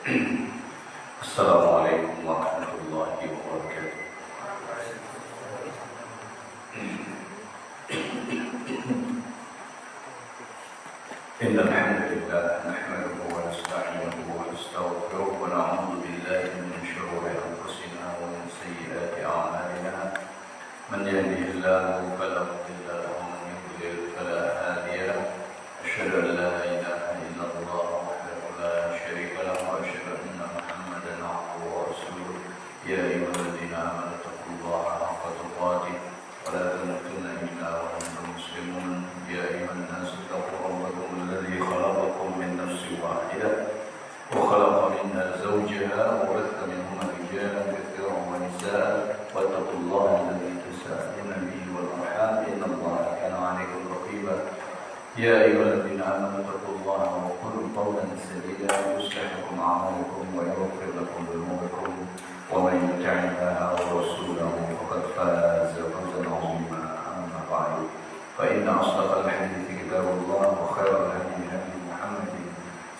Assalamualaikum warahmatullahi wabarakatuh. Innal hamdalillah nahmaduhu wa nasta'inuhu wa nastaghfiruh wa na'udzu billahi min shururi anfusina wa min sayyiati a'malina. Man yahdihillahu fala mudilla lahu wa man yudlil fala hadiya lahu. Asyhadu an la ilaha illallah wahdahu la syarika lahu wa asyhadu anna Muhammadan 'abduhu wa rasuluh. Ya ayyuhalladzina amanu taqullaha haqqa tuqatih wa la tamutunna illa wa antum muslimun. Ya ayyuhan nasu taqu rabbakum alladzi khalaqakum min nafsin wahidah wa khalaqa minha zawjaha wa batha minhuma rijalan katsiran wa nisaa wattaqullaha alladzi tasaaluna bihi wal arham innallaha kana 'alaykum raqiba. يا أيها الذين آمنوا اتقوا الله وقولوا قولا سديدا يصلح لكم أعمالكم ويغفر لكم ذنوبكم ومن يطع الله ورسوله فقد فاز فوزا عظيما. أما بعد فإن أصدق الحديث كتاب الله وخير الهدي هدي محمد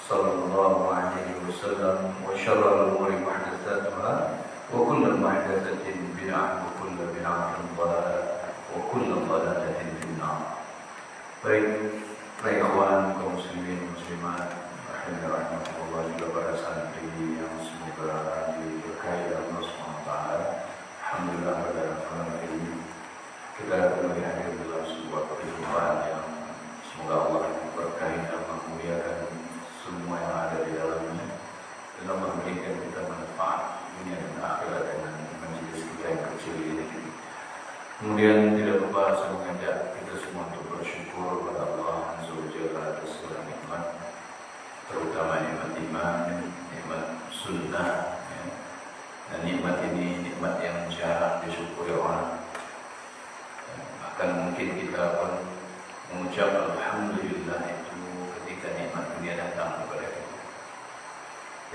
صلى الله عليه وسلم وشر الأمور محدثاتها وكل محدثة بدعة وكل بدعة ضلالة وكل ضلالة في النار. Baik, ikhwan kaum muslimin muslimat rahimahullah, juga para santri yang semoga diberkahi Allah SWT. Alhamdulillah pada malam ini kita kembali hadir dalam sebuah perjumpaan yang semoga Allah berkahi dan memuliakan semua yang ada di dalamnya dan Allah memberikan kita manfaat dunia dan akhirat dengan majelis kita yang kecil ini. Kemudian tidak lupa saya mengajak kita semua untuk bersyukur kepada Allah Azza wa Jalla atas segala nikmat, terutama nikmat iman, nikmat sunnah, ya. Dan nikmat ini nikmat yang jarang disyukuri orang. Bahkan mungkin kita pun mengucap alhamdulillah itu ketika nikmat dunia datang kepada kita.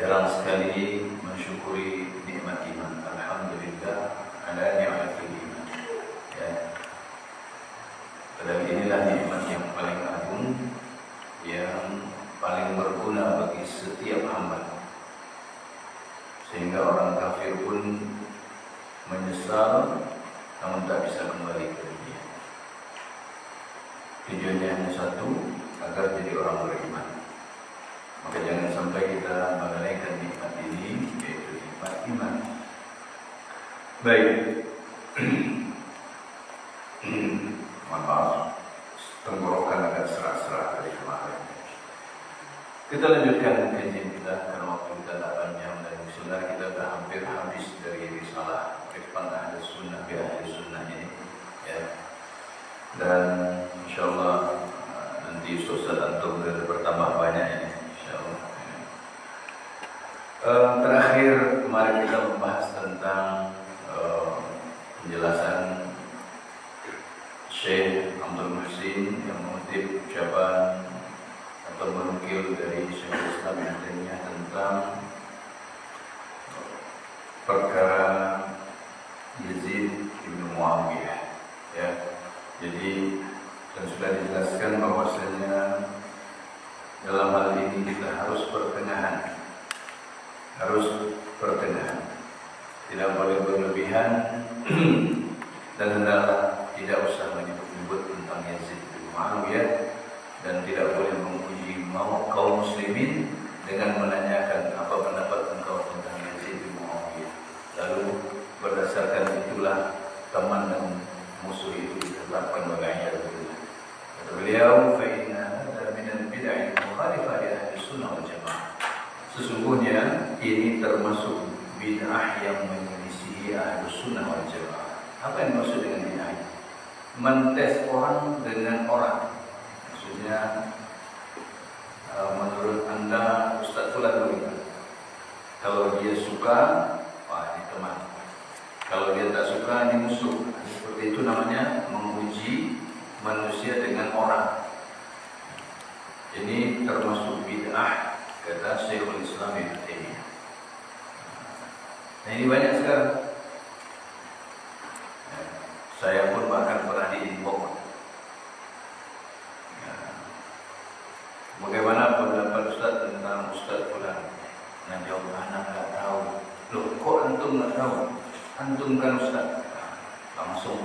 Jarang sekali mensyukuri nikmat iman. Alhamdulillah ala ni'matil iman. Ya. Dan inilah nikmat yang paling agung, yang paling berguna bagi setiap hamba, sehingga orang kafir pun menyesal namun tak bisa kembali ke dunia. Tujuannya hanya satu, agar jadi orang beriman. Maka jangan sampai kita melalaikan nikmat ini, yaitu nikmat iman. Baik. Maaf, tenggorokan agak serak-serak dari kemarin. Kita lanjutkan kajian kita karena waktu kita tak panjang dan sebenarnya kita sudah hampir habis dari risalah Rifqan Ahli Sunnah bi Ahli Sunnah ini, ya. Dan insyaallah nanti Ustaz Antum bertambah banyak ini, insyaallah. Terakhir kemarin kita membahas tentang penjelasan Syekh Abdul Muhsin yang mengutip ucapan atau menukil dari Syekh Islam Ibnu Taimiyah tentang perkara Yazid bin Muawiyah, ya. Jadi dan sudah dijelaskan bahwasanya dalam hal ini kita harus pertengahan, tidak boleh berlebihan dan hendaklah tidak usah menyebut tentang Yazid bin Muawiyah dan tidak boleh memuji kaum muslimin dengan menanyakan apa pendapat engkau tentang Yazid bin Muawiyah. Lalu berdasarkan itulah teman dan musuh itu ditetapkan sebagai ayat. Kata beliau, fa inna hadza min al-bid'ah al-mukhalifah li ahli sunnah wal jamaah. Sesungguhnya ini termasuk bid'ah yang menyelisihi ahli sunnah wal jamaah. Apa yang maksud dengan bid'ah? Mentes orang dengan orang. Maksudnya menurut anda Ustaz Fulan bagaimana? Kalau dia suka, wah ini teman. Kalau dia tak suka, ini musuh. Seperti itu namanya menguji manusia dengan orang. Ini termasuk bid'ah, kata Syekhul Islam Ibnu Taimiyah. Nah ini banyak sekarang. Saya pun bahkan pernah diinfo. Bagaimana pendapat Ustaz tentang Ustaz Fulan? Nah jawab antum nggak tahu, antum kan ustaz. Langsung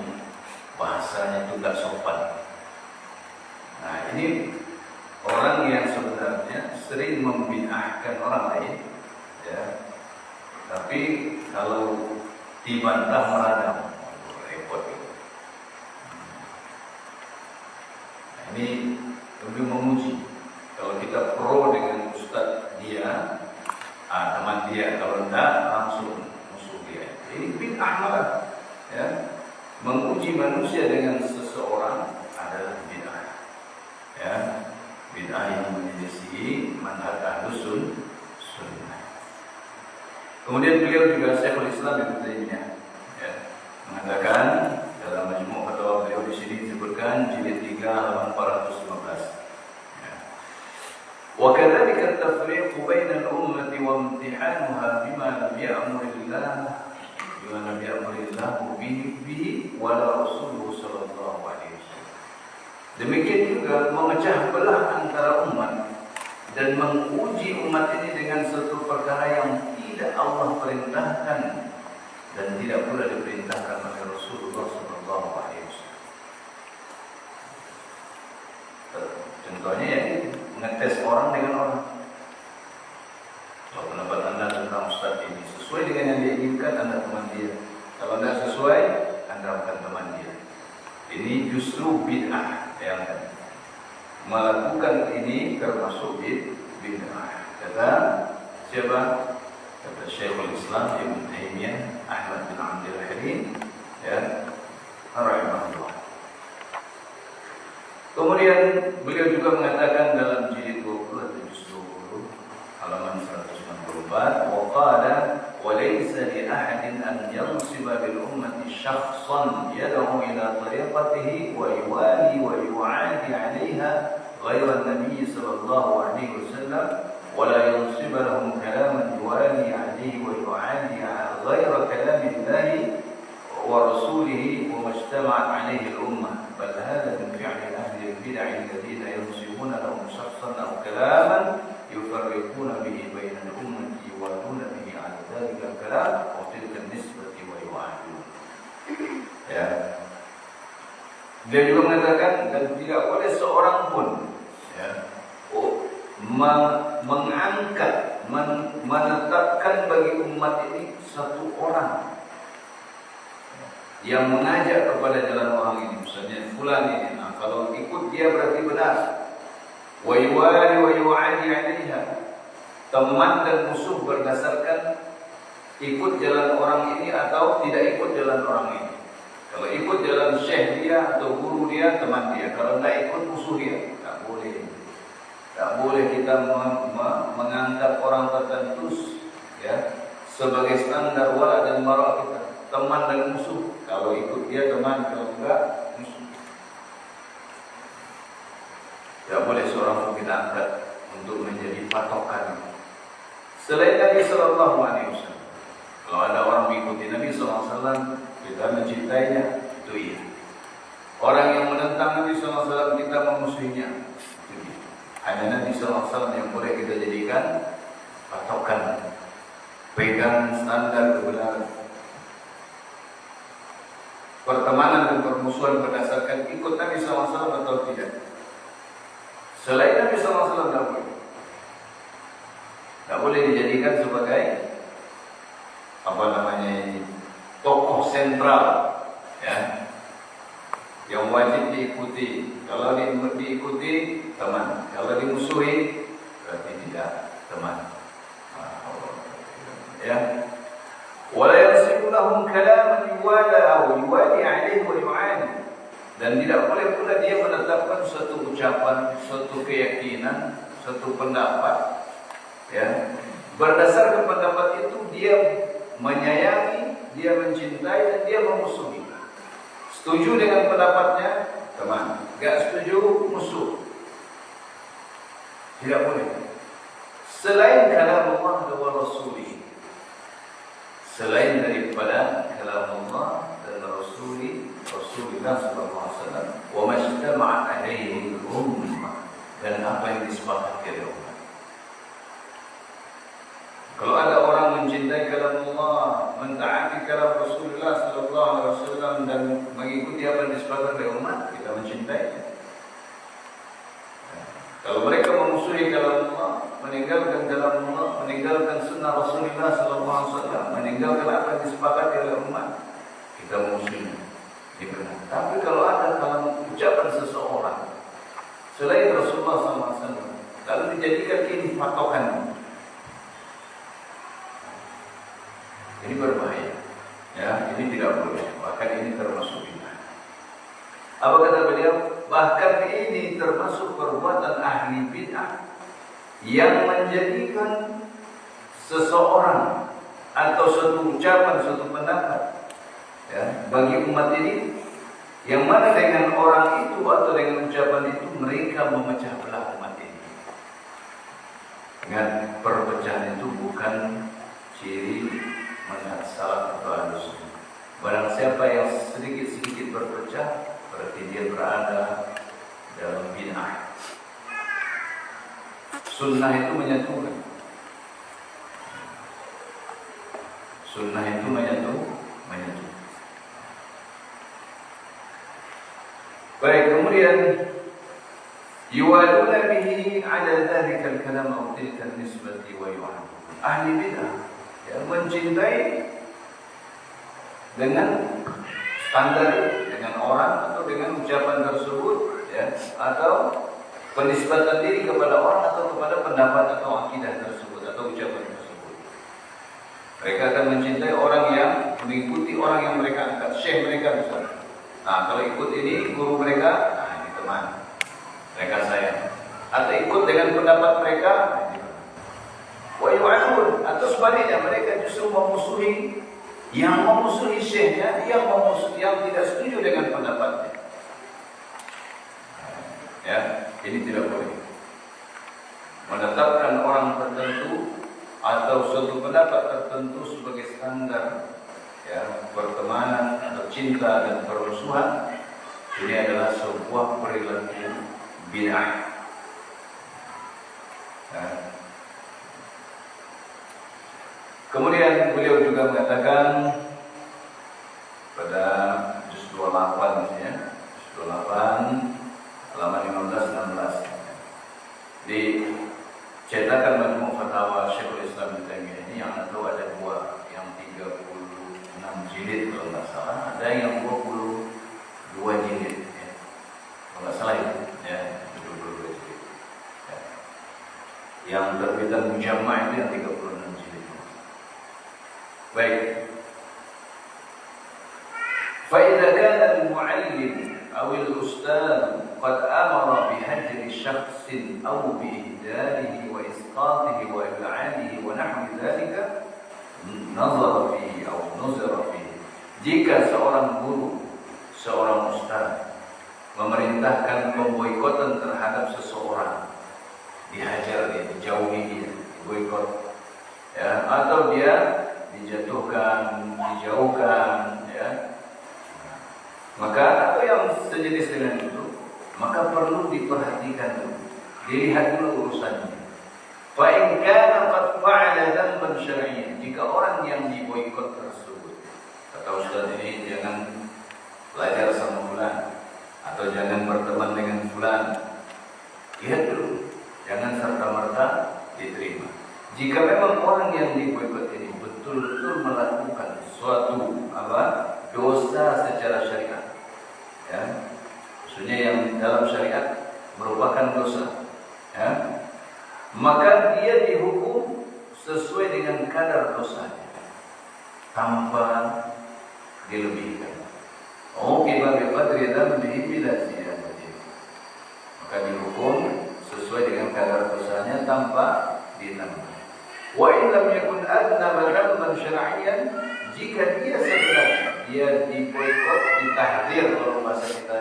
bahasanya itu nggak sopan. Nah ini orang yang sebenarnya sering membid'ahkan orang lain, ya. Tapi kalau dibantah meradang, repot itu. Nah, ini lebih memuji. Kalau kita pro dengan ustaz dia, teman dia. Kalau enggak, langsung musuh dia. Ini bid'ah malah, ya. Menguji manusia dengan seseorang adalah bid'ah, ya. Bid'ah yang menyelisihi manhaj Ahlus Sunnah. Kemudian beliau juga Syekhul Islam Ibnu Taimiyah, ya, mengatakan dalam Majmu' Fatawa beliau di sini disebutkan jilid 3 halaman 415. Wa kadzalika at-tafriq baina al-ummati wa imtihanuha bima lam ya'murillahu bihi wa la rasuluhu sallallahu alaihi wasallam. Demikian juga memecah belah antara umat dan menguji umat ini dengan suatu perkara yang tidak Allah perintahkan dan tidak pula diperintahkan oleh Rasulullah sallallahu alaihi wasallam. Contohnya ya, ngetes orang dengan orang. Kalau pendapat anda tentang ustaz ini sesuai dengan yang diinginkan, anda teman dia. Kalau tidak sesuai, anda bukan teman dia. Ini justru bid'ah, yang melakukan ini termasuk bid'ah. Kata siapa? Kata Syekhul Islam Ibnu Taimiyah Ahmad bin Abdul Halim, ya, rahimahullah. Kemudian beliau juga mengatakan dalam jilid 20 atau juz 20 halaman 194, wa qala wa laysa li ahadin an yansiba bil ummati shakhsan yad'u ila tariqatihi wa yuwali wa yu'adi 'alayha ghayra an-nabiy sallallahu alaihi wasallam wa la yansiba lahum kalaman yuwali 'alayhi wa yu'adi ghayra kalamillahi wa rasulihi wa majtama'at 'alayhi al-ummah bal hadha min fi'li البدع الذين ينسبون لهم شخصا أو كلاما يفرقون به بين الأمة يوالون به على ذلك الكلام وتلك النسبة ويعادون. Ya. Dia juga mengatakan dan tidak boleh seorang pun, ya, mengangkat, menetapkan bagi umat ini satu orang yang mengajak kepada jalan orang ini, misalnya fulan ini. Nah, kalau ikut dia berarti benar. Wa yuwali wa yu'adi 'alaiha. Teman dan musuh berdasarkan ikut jalan orang ini atau tidak ikut jalan orang ini. Kalau ikut jalan syekh dia atau guru dia, teman dia. Kalau tidak ikut, musuh dia. Tak boleh. Tak boleh kita mengangkat orang tertentu, ya, sebagai standar wala dan bara kita. Teman dan musuh. Kalau ikut dia teman, kalau enggak musuh. Tidak boleh seorang pun kita angkat untuk menjadi patokan selain Nabi Sallallahu Alaihi Wasallam. Kalau ada orang mengikuti Nabi Sallallahu Alaihi Wasallam, kita mencintainya, itu iya. Orang yang menentang Nabi Sallallahu Alaihi Wasallam, kita memusuhinya, itu iya. Hanya Nabi Sallallahu Alaihi Wasallam yang boleh kita jadikan patokan, pegang standar kebenaran. Pertemanan dan permusuhan berdasarkan ikut Nabi SAW atau tidak. Selain Nabi SAW tidak boleh. Tidak boleh dijadikan sebagai tokoh sentral, ya, yang wajib diikuti. Kalau diikuti teman, kalau dimusuhi berarti tidak teman. Ya. ولا ينسب لهم كلاما يوالى أو يوالي عليه ويعاني. Dan tidak boleh pula dia menetapkan suatu ucapan, suatu keyakinan, suatu pendapat, ya, berdasarkan pendapat itu dia menyayangi, dia mencintai dan dia memusuhi. Setuju dengan pendapatnya, teman. Gak setuju, musuh. Tidak boleh. Selain kalam Allah dan Rasulih, selain daripada kalam Allah dan Rasulullah sallallahu alaihi wasallam, wa majtama'at alaihi ummah, dan apa yang disepakati oleh umat. Kalau ada orang mencintai kalam Allah, mentaati kalam Rasulullah sallallahu alaihi wasallam dan mengikuti apa yang disepakati oleh umat, kita mencintainya. Kalau mereka memusuhi kalam Allah, meninggalkan kalam Allah, meninggalkan sunnah Rasulullah sallallahu alaihi wasallam, meninggalkan apa yang disepakati oleh umat, kita memusuhi. Tapi kalau ada kalam ucapan seseorang selain Rasulullah SAW, lalu dijadikan ini patokan, ini berbahaya. Ya, ini tidak boleh. Bahkan ini termasuk bid'ah. Apa kata beliau? Bahkan ini termasuk perbuatan ahli bid'ah yang menjadikan seseorang atau suatu ucapan, suatu pendapat, ya, bagi umat ini, yang mana dengan orang itu atau dengan ucapan itu mereka memecah belah umat ini. Dengan perpecahan itu bukan ciri manhaj salaf atau ahlus sunnah. Barang siapa yang sedikit-sedikit berpecah, berarti dia berada dalam bid'ah. Sunnah itu menyatukan. Sunnah itu menyatukan. Baik, kemudian yuwaluna bihi ala dhalika al-kalam aw tilka an-nisbati wa yu'adu. Ahli bid'ah yang mencintai dengan standar, dengan orang atau dengan ucapan tersebut, ya, atau penisbatan diri kepada orang atau kepada pendapat atau akidah tersebut atau ucapan tersebut. Mereka akan mencintai orang yang mengikuti orang yang mereka angkat, syekh mereka misalnya. Nah, kalau ikut ini guru mereka, nah ini teman, mereka sayang. Atau ikut dengan pendapat mereka, nah ini teman. Wa yu'adun, atau sebaliknya mereka justru memusuhi syekhnya, yang tidak setuju dengan pendapatnya. Ya, ini tidak boleh. Menetapkan orang tertentu atau suatu pendapat tertentu sebagai standar, ya, pertemanan atau cinta dan permusuhan, ini adalah sebuah perilaku bid'ah. Ya. Kemudian beliau juga mengatakan pada juz 28, ya, juz 28 halaman 15-16, dicetakan Majmu' Fatawa Syekhul Islam Ibnu Taimiyah ini yang itu ada dua, yang 36 jilid kalau nggak salah, ada yang 22 jilid, ya. Kalau nggak salah ya, 22 jilid. Ya. Yang terbitan Mujamma' itu yang 36 jilid. Baik. فإذا كان المعلم أو الأستاذ قد أمر بهجر شخص أو بإهداره وإسقاطه وإبعاده ونحو ذلك نظر فيه أو نظر فيه. Jika seorang guru, seorang ustaz memerintahkan pemboikotan terhadap seseorang, dihajar dia, dijauhi dia, diboikot, ya, atau dia dijatuhkan, dijauhkan, ya, maka atau yang sejenis dengan itu, maka perlu diperhatikan dulu, dilihat dulu urusannya. Fa in kana qad fa'ala dhanban syar'iyyan, jika orang yang diboikot tersebut, kata ustaz ini jangan belajar sama fulan atau jangan berteman dengan fulan, lihat dulu, jangan serta-merta diterima. Jika memang orang yang diboikot ini betul-betul melakukan suatu dosa secara syariat, ya, maksudnya yang dalam syariat merupakan dosa, ya, maka dia dihukum sesuai dengan kadar dosanya tanpa dilebihkan. Uqiba bi qadri dhanbihi bila ziyadatin, maka dihukum sesuai dengan kadar dosanya tanpa ditambah. Wa in lam yakun adnaba dhanban syar'iyyan, jika dia sebenarnya dia diboikot, ditahdir kalau bahasa kita,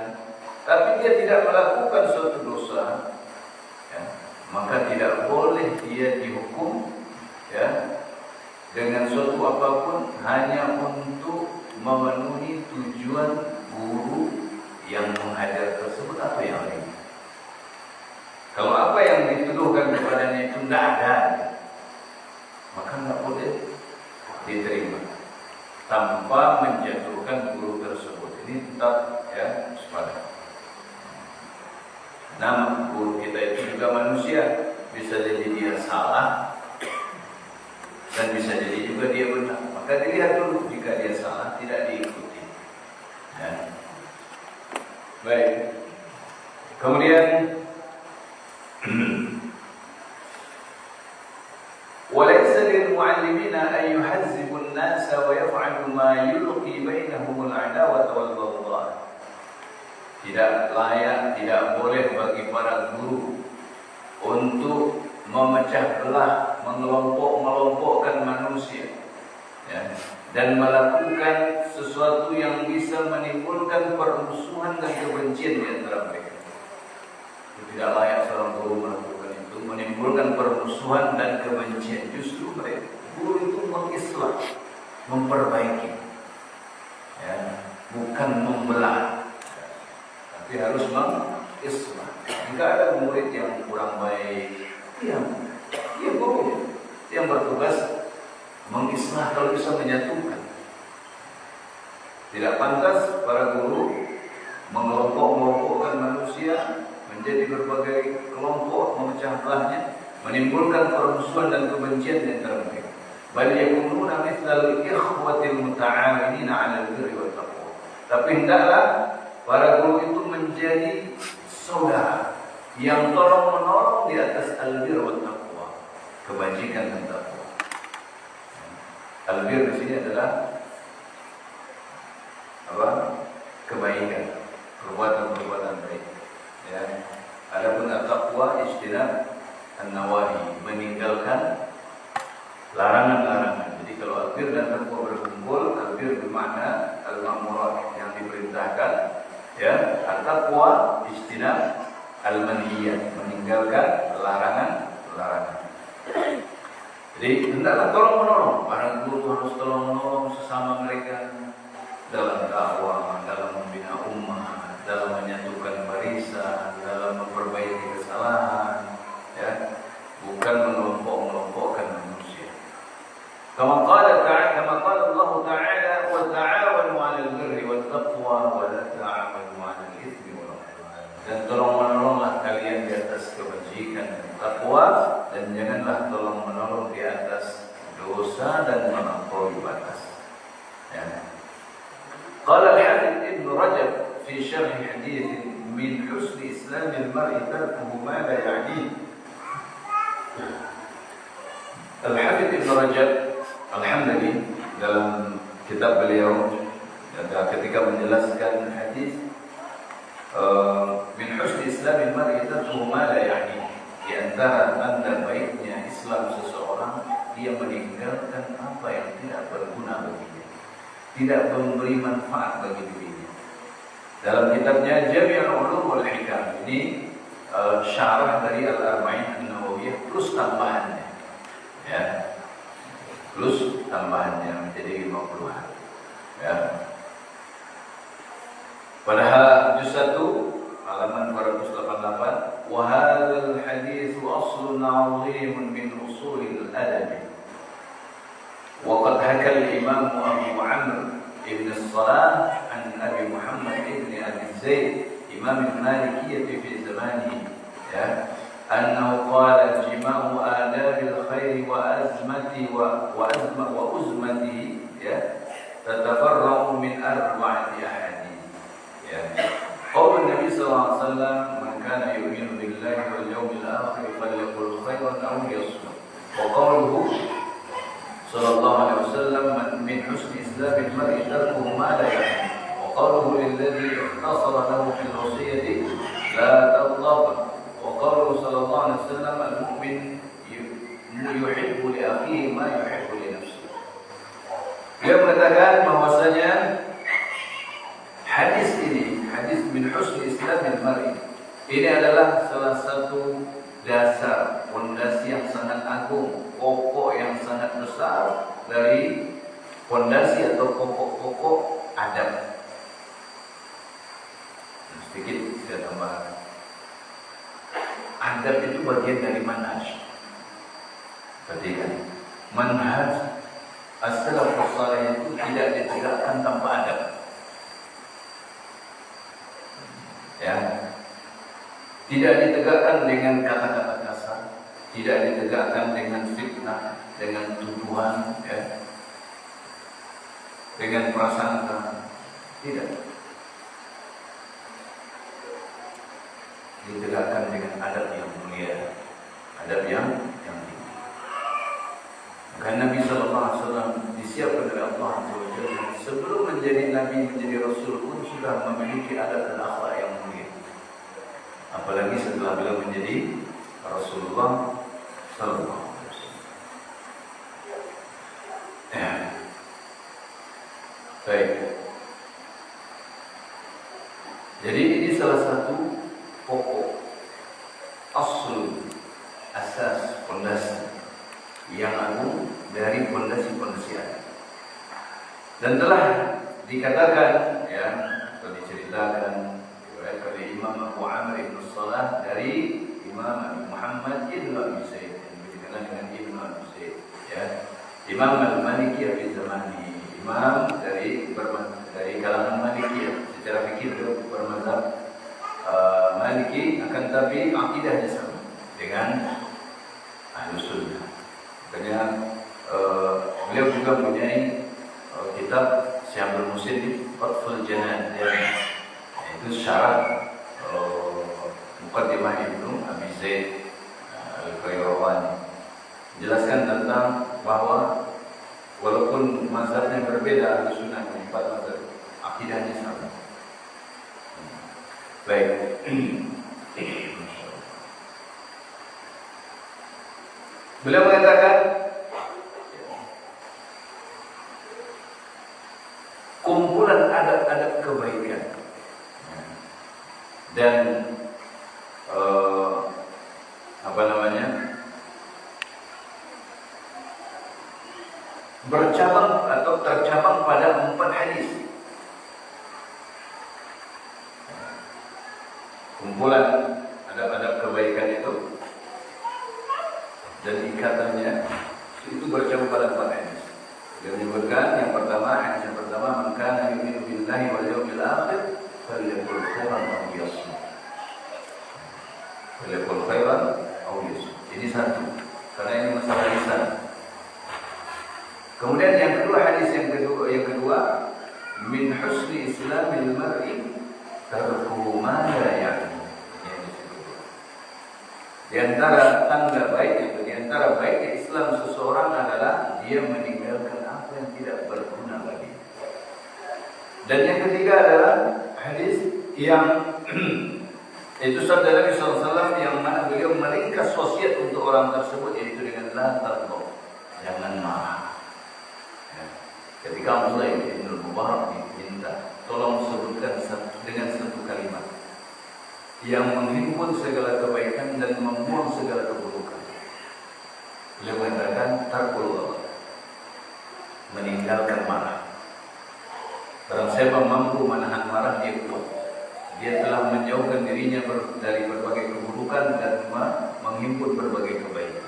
tapi dia tidak melakukan suatu dosa, ya, maka tidak boleh dia dihukum, ya, dengan suatu apapun hanya untuk memenuhi tujuan guru yang menghajar tersebut atau yang lain. Kalau apa yang dituduhkan kepadanya itu tidak ada, maka tidak boleh diterima. tanpa menjatuhkan guru tersebut. Ini tetap ya waspada. Nah, guru kita itu juga manusia, bisa jadi dia salah dan bisa jadi juga dia benar. Maka dilihat dulu, jika dia salah tidak diikuti. Ya. Baik. Kemudian وليس للمعلمين أن يحزبوا الناس ويفعلوا ما يلقي بينهم العداوة والبغضاء. Tidak layak, tidak boleh bagi para guru untuk memecah belah, mengelompok-melompokkan manusia, ya, dan melakukan sesuatu yang bisa menimbulkan permusuhan dan kebencian di antara mereka. Tidak layak seorang guru melakukan itu, menimbulkan permusuhan dan kebencian. Justru mereka guru itu mengislah, memperbaiki, ya, bukan membelah, tapi harus mengislah. Jika ada murid yang kurang baik, dia guru yang bertugas mengislah, kalau bisa menyatukan. Tidak pantas para guru mengelompok-kelompokkan manusia menjadi berbagai kelompok, memecah belahnya, menimbulkan permusuhan dan kebencian di antara mereka. Bal yakununa mithlal ikhwatil muta'awinina 'alal birri wat taqwa. Tapi hendaklah para guru itu menjadi saudara yang tolong-menolong di atas al-birr wat taqwa, kebajikan dan takwa. Al-birr di sini adalah apa? Kebaikan, perbuatan-perbuatan baik. Ya. Adapun at-taqwa ijtinab an-nawahi, meninggalkan larangan-larangan. Jadi kalau al-birr dan taqwa berkumpul, al-birr bermakna al-ma'murat, yang diperintahkan, ya, at-taqwa ijtinab al-manhiyat, meninggalkan larangan-larangan. Jadi hendaklah tolong-menolong, para guru harus tolong-menolong sesama mereka dalam dakwah, dalam membina ummah, dalam menyatukan barisan, dalam memperbaiki kesalahan, ya, bukan mengelompok-kelompokkan manusia. Kama qala Allah Ta'ala, wa ta'awanu 'alal birri wat taqwa wa la ta'awanu 'alal itsmi wal 'udwan. Dan tolong-menolonglah kalian di atas kebajikan dan takwa, dan janganlah tolong-menolong di atas dosa dan melampaui batas. Ya. Qala al-Hafidz Ibn Rajab fi syarh hadits min husni Islam al-mar'i tarkuhu ma la ya'ni. Al-Hafidz Ibn Rajab Al-Hamdali dalam kitab beliau ketika menjelaskan hadis min husni Islam al-mar'i tarkuhu ma la ya'ni, di antara tanda baiknya Islam seseorang, dia meninggalkan apa yang tidak berguna baginya, tidak memberi manfaat bagi dirinya. Dalam kitabnya Jami' al-Ulum wal Hikam, ini syarah dari Al-Arba'in An-Nawawiyah plus tambahannya, ya, plus tambahannya menjadi 50-an, ya. Pada juz 1 halaman 488, wa hadzal hadits aslun 'azimun min usulil adab. وقد حكى الإمام أبو عمرو بن الصلاح عن أبي محمد بن أبي زيد إمام المالكية في زمانه أنه قال جماع آداب الخير وأزمته تتفرع من 4 أحاديث. قول النبي صلى الله عليه وسلم من كان يؤمن بالله واليوم الآخر فليقل خيرا أو ليصمت. وقوله صلى الله عليه وسلم من حسن إسلام المرء تركه ما لا يعنيه. وقوله للذي اختصر له في الوصية لا تغضب. وقوله صلى الله عليه وسلم المؤمن يحب لأخيه ما يحب لنفسه. Dia mengatakan bahwasanya hadis ini, hadis min husni Islamil mar'i, ini adalah salah satu dasar, fondasi yang sangat agung, pokok yang sangat besar dari fondasi atau pokok-pokok adab. Sedikit saya tambahkan. Adab itu bagian dari manhaj. Perhatikan, manhaj As-salafus saleh itu tidak ditegakkan tanpa adab. Ya, tidak ditegakkan dengan kata-kata kasar, tidak ditegakkan dengan fitnah, dengan tuduhan, ya, dengan prasangka, tidak. Ditegakkan dengan adab yang mulia, adab yang tinggi. Maka Nabi Sallallahu Alaihi Wasallam disiapkan oleh Allah sebelum menjadi Nabi, menjadi Rasul pun sudah memiliki adab dan akhlak yang mulia. Apalagi setelah beliau menjadi Rasulullah Sallallahu Alaihi Wasallam. Ya. Baik. Jadi ini salah satu pokok, asas, pondasi yang agung dari pondasi-pondasi agama. Dan telah dikatakan, ya, atau diceritakan oleh Imam Abu Amr ibn Salah dari Imam Abu Muhammad ibn Abi Zaid, yang dikenal dengan Ibn Abi Zaid, ya, Imam Al-Maliki Al-Zamani, imam dari kalangan Maliki. Secara fikih beliau bermazhab Maliki, akan tapi akidahnya sama dengan Ahlus Sunnah. Makanya beliau juga mempunyai kitab Syiamul Musyid Qatful Janan, itu syarat Muqaddimah Ibnu Abi Zaid Al-Qayrawani, menjelaskan tentang bahwa walaupun mazhabnya berbeda, Ahlus Sunnah empat mazhab, akidahnya sama. Baik. Beliau mengatakan kumpulan adab-adab kebaikan dan bercabang atau tercabang pada 4 hadis. Kumpulan adab-adab kebaikan itu dan ikatannya itu bercabang pada 4 hadis. Dia menyebutkan yang pertama, hadis yang pertama, man kana yu'minu billahi wal yawmil akhir falyaqul khairan aw liyasmut. Falyaqul khairan aw liyasmut. Ini satu, karena ini masalah lisan. Kemudian yang kedua, hadis yang kedua, min husni islamil mar'i tarkuhu ma la ya'lam. Di antara tanda baik, di antara baik Islam seseorang adalah dia meninggalkan apa yang tidak berguna bagi. Dan yang ketiga adalah hadis yang itu sabda Nabi SAW yang mana beliau meringkas wasiat untuk orang tersebut, yaitu dengan la taghdab, jangan marah. Ketika Abdullah bin Mubarak diminta, tolong sebutkan dengan satu kalimat yang menghimpun segala kebaikan dan membuang segala keburukan. Beliau mengatakan tarkullah, meninggalkan marah. Barang siapa mampu menahan marah, dia kuat. Dia telah menjauhkan dirinya dari berbagai keburukan dan menghimpun berbagai kebaikan.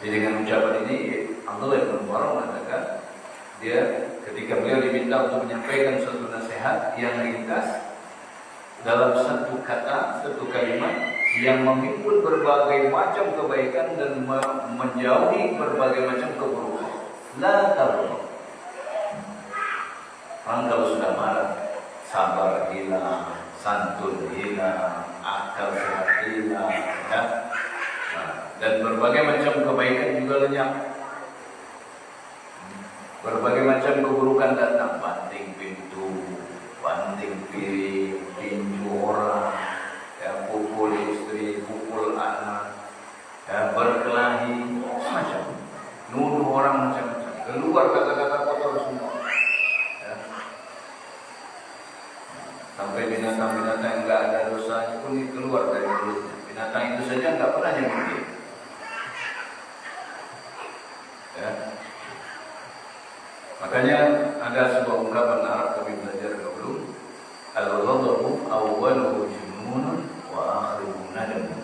Jadi dengan ucapan ini Abdullah bin Mubarak mengatakan, dia ketika beliau diminta untuk menyampaikan suatu nasihat yang ringkas dalam satu kata, satu kalimat yang menghimpun berbagai macam kebaikan dan menjauhi berbagai macam keburukan. La taghdab. Orang kalau sudah marah, sabar hilang, santun hilang, akal sehat hilang, ya. Dan berbagai macam kebaikan juga lenyap. Berbagai macam keburukan datang, banting pintu, banting piring, tinju orang, ya, pukul istri, pukul anak, ya, berkelahi, macam, nuduh orang macam-macam, keluar kata-kata kotor semua. Ya. Sampai binatang-binatang yang enggak ada dosanya pun keluar dari mulutnya. Binatang itu saja enggak pernah nyebut. Ya. Makanya ada sebuah ungkapan Arab kami belajar dahulu, al-ghadabu awwaluhu jununun wa akhiruhu nadam.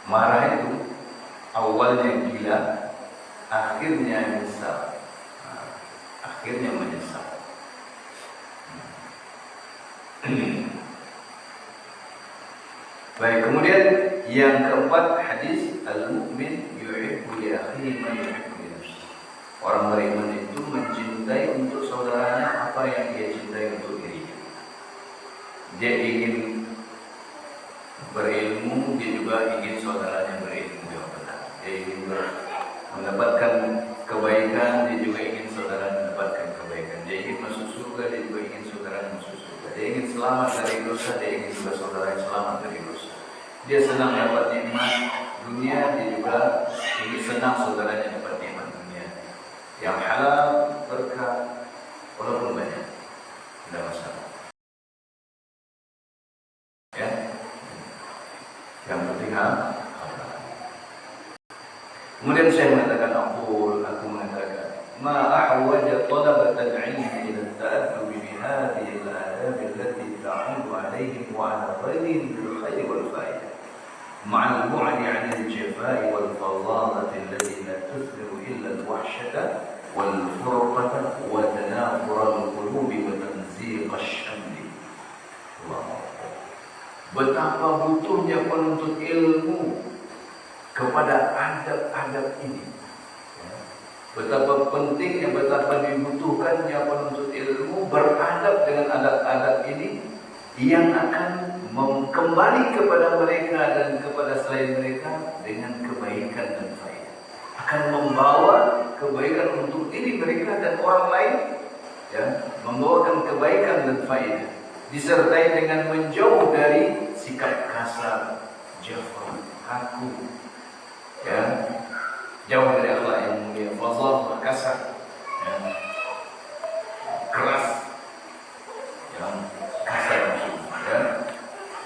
Marah itu awalnya gila, akhirnya menyesal. Akhirnya menyesal. Baik, kemudian yang keempat hadis al-mu'min yuhibbu li akhihi ma yuhibbu li nafsihi. Orang beriman itu mencintai untuk saudaranya apa yang dia cintai untuk dirinya. Dia ingin berilmu, dia juga ingin saudaranya berilmu yang benar. Dia ingin mendapatkan kebaikan, dia juga ingin saudaranya mendapatkan kebaikan. Dia ingin masuk surga, dia juga ingin saudaranya masuk surga. Dia ingin selamat dari dosa, dia ingin juga saudaranya selamat dari dosa. Dia senang dapat nikmat dunia, dia juga ingin senang saudaranya dapat nikmat dunia. Yang halal, berkah, walaupun banyak, tidak masalah. Ya, yang penting halal. Kemudian saya mengatakan aku mengatakan ma ahwaja talabat al-ilm ila at-ta'addub bi hadhihi al-adab allati ta'udu alaihim wa ala ghayrihim bil khair wal fa'idah ma'a al-bu'd 'an al-jafa'i wal fadhalah allati la tuthmiru illa al-wahshata wal furqata wa tanafur al-qulub wa tanziq ash-shamli. Betapa butuhnya penuntut ilmu kepada adab-adab ini. Betapa pentingnya, betapa dibutuhkannya penuntut ilmu beradab dengan adab-adab ini yang akan kembali kepada mereka dan kepada selain mereka dengan kebaikan dan faedah. Akan membawa kebaikan untuk diri mereka dan orang lain, ya, membawakan kebaikan dan faedah. Disertai dengan menjauh dari sikap kasar, jafar, kaku, ya, jauh dari akhlak yang mulia, fadhlah, kasar, ya, keras, yang kasar, ya,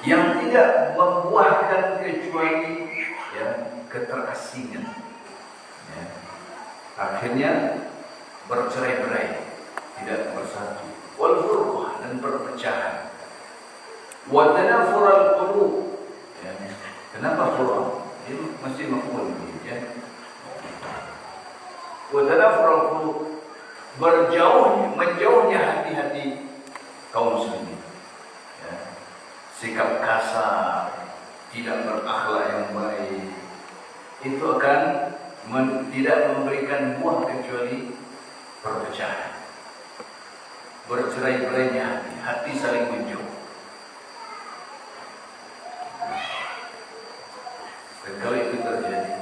yang tidak membuahkan kecuali, ya, keterasingan, ya. Akhirnya bercerai-berai, tidak bersatu, wal furqah, dan perpecahan, wa tanafur al-qulub, ya. Kenapa furqah? Ini masih mafhum, ya. Wa tanafur al-qulub, menjauhnya hati-hati kaum muslimin, ya. Sikap kasar, tidak berakhlak yang baik, itu akan tidak memberikan buah kecuali perpecahan, bercerai-berainya hati saling menjauh. Dan kalau itu terjadi,